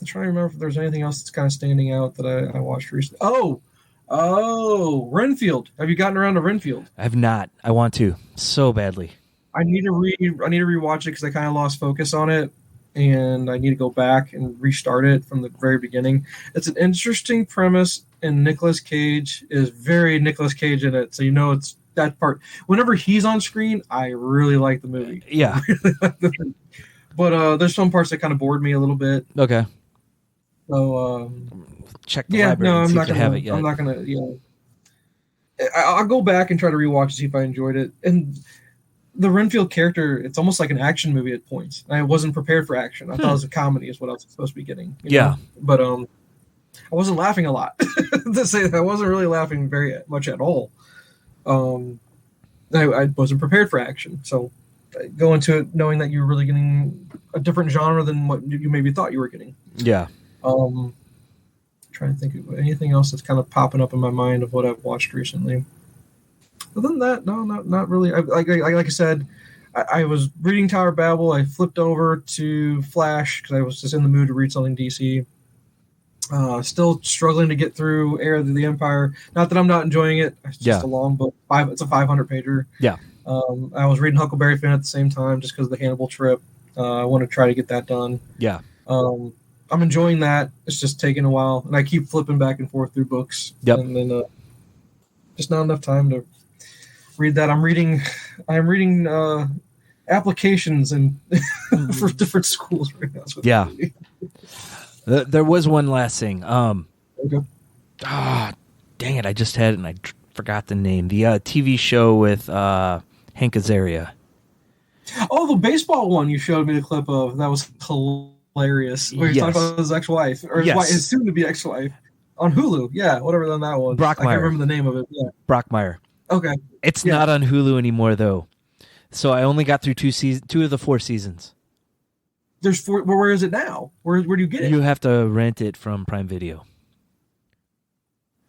trying to remember if there's anything else that's kind of standing out that I watched recently. Oh, Renfield. Have you gotten around to Renfield? I have not. I want to so badly. I need to rewatch it because I kind of lost focus on it, and I need to go back and restart it from the very beginning. It's an interesting premise, and Nicolas Cage is very Nicolas Cage in it, so it's that part. Whenever he's on screen, I really like the movie. Yeah. But there's some parts that kind of bored me a little bit. Okay. So check the library and see if they have it yet. I'm not gonna. I'll go back and try to rewatch to see if I enjoyed it. And the Renfield character, it's almost like an action movie at points. I wasn't prepared for action. I thought it was a comedy is what I was supposed to be getting. You know? But I wasn't laughing a lot. To say that I wasn't really laughing very much at all. I wasn't prepared for action. So I go into it knowing that you're really getting a different genre than what you maybe thought you were getting. Yeah. Trying to think of anything else that's kind of popping up in my mind of what I've watched recently. Other than that, no, not really. Like I said, I was reading Tower of Babel. I flipped over to Flash because I was just in the mood to read something DC. Still struggling to get through Heir of the Empire. Not that I'm not enjoying it. It's just a long book. It's a 500-pager. Yeah. I was reading Huckleberry Finn at the same time just because of the Hannibal trip. I want to try to get that done. Yeah. I'm enjoying that. It's just taking a while, and I keep flipping back and forth through books. Yep. And then just not enough time to read that. I'm reading applications and for different schools right now. Yeah. There was one last thing. Okay. Dang it! I just had it and I forgot the name. The TV show with Hank Azaria. Oh, the baseball one you showed me the clip of. That was hilarious. Where he's talking about his ex-wife or his soon-to-be ex-wife on Hulu. Yeah, whatever on that one. Brockmire. I can't remember the name of it. Yeah. Brockmire. Okay. It's not on Hulu anymore though, so I only got through 2 of the 4 seasons. There's 4. Where is it now? Where do you get it? You have to rent it from Prime Video.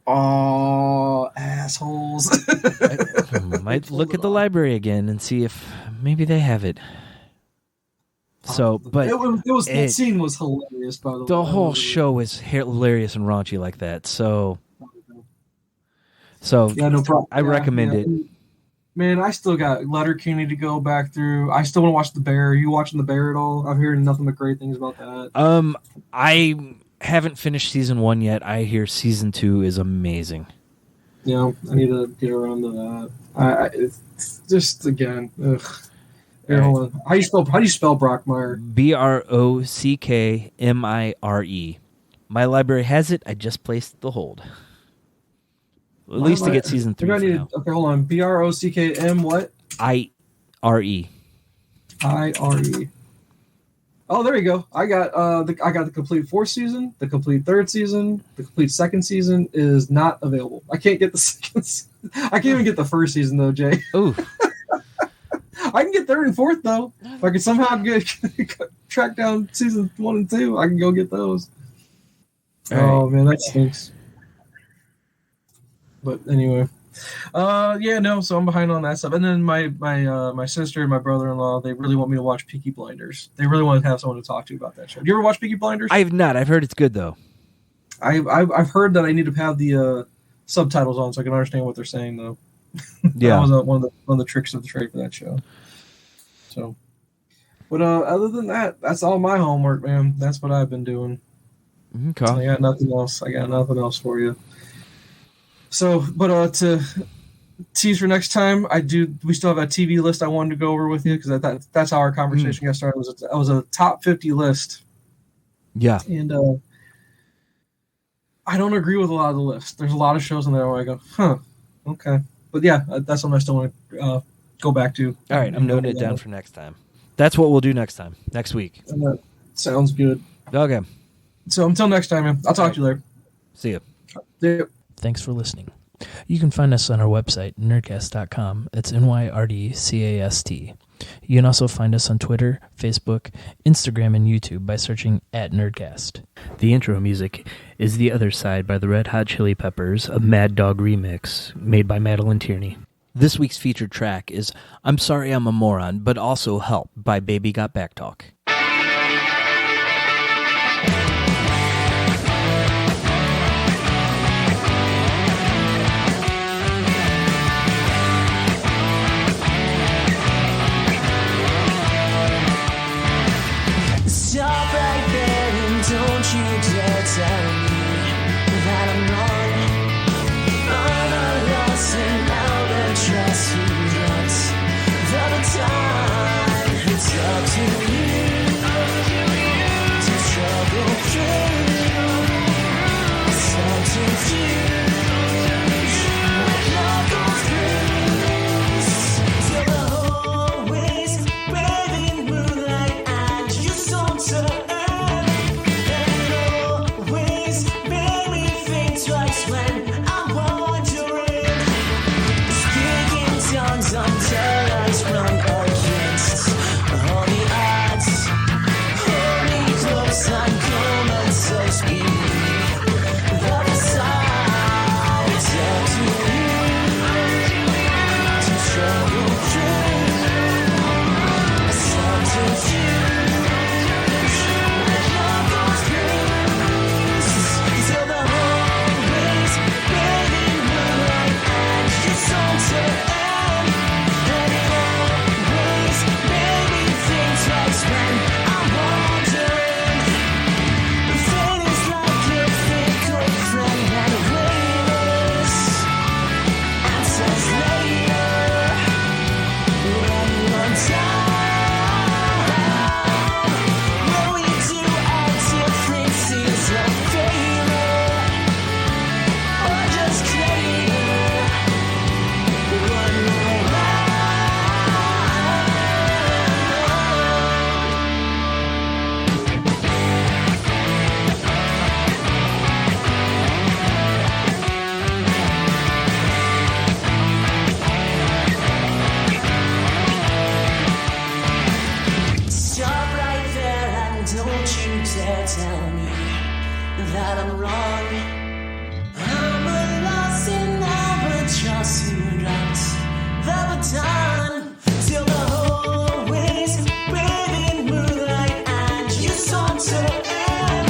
Oh, assholes! I might look at the library again and see if maybe they have it. So, but that scene was hilarious. By the way, the whole show is hilarious and raunchy like that. So yeah, no problem. I recommend it. Man, I still got Letterkenny to go back through. I still want to watch The Bear. Are you watching The Bear at all? I'm hearing nothing but great things about that. I haven't finished season 1 yet. I hear season 2 is amazing. Yeah, I need to get around to that. It's just again, ugh. Here, hold on. How do you spell Brockmire? Brockmire. My library has it. I just placed the hold. At least to get season 3 for now. Okay, hold on. Brockm what? IRE. IRE. Oh, there you go. I got the complete 4th season, the complete 3rd season, the complete 2nd season is not available. I can't get the second. I can't even get the 1st season though, Jay. Ooh. I can get 3rd and 4th though. If I can somehow track down season 1 and 2, I can go get those. Oh man, that stinks. But anyway, so I'm behind on that stuff. And then my sister and my brother-in-law, they really want me to watch Peaky Blinders. They really want to have someone to talk to about that show. Do you ever watch Peaky Blinders? I have not. I've heard it's good though. I've heard that I need to have the subtitles on so I can understand what they're saying though. Yeah, that was one of the tricks of the trade for that show. So, but other than that, that's all my homework, man. That's what I've been doing. Okay. I got nothing else. For you. So, but to tease for next time, we still have a TV list I wanted to go over with you because that's how our conversation got started. It was a top 50 list. Yeah. And I don't agree with a lot of the list. There's a lot of shows in there where I go, okay. But yeah, that's something I still want to go back to. All right, I'm noting it down for next time. That's what we'll do next week. Sounds good. Okay. So until next time, man. I'll talk to you later. See ya. See ya. Thanks for listening. You can find us on our website, Nyrdcast.com. It's Nyrdcast. You can also find us on Twitter, Facebook, Instagram, and YouTube by searching @Nyrdcast. The intro music is The Other Side by the Red Hot Chili Peppers, a Mad Dog remix made by Madeline Tierney. This week's featured track is I'm Sorry I'm a Moron, but also Help by Baby Got Back Talk. Stop right there and don't you dare tell me that I'm wrong. I'm a loss and I'll address who runs the time. It's up to you to struggle through. It's up to you with knuckles bruised. Till the hallways bathing moonlight and you saunter. Tell me that I'm wrong. I'm a loss and I will trust you right the time till the hallways breathing moonlight and you saunter and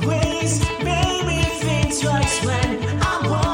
always made me think twice when I want.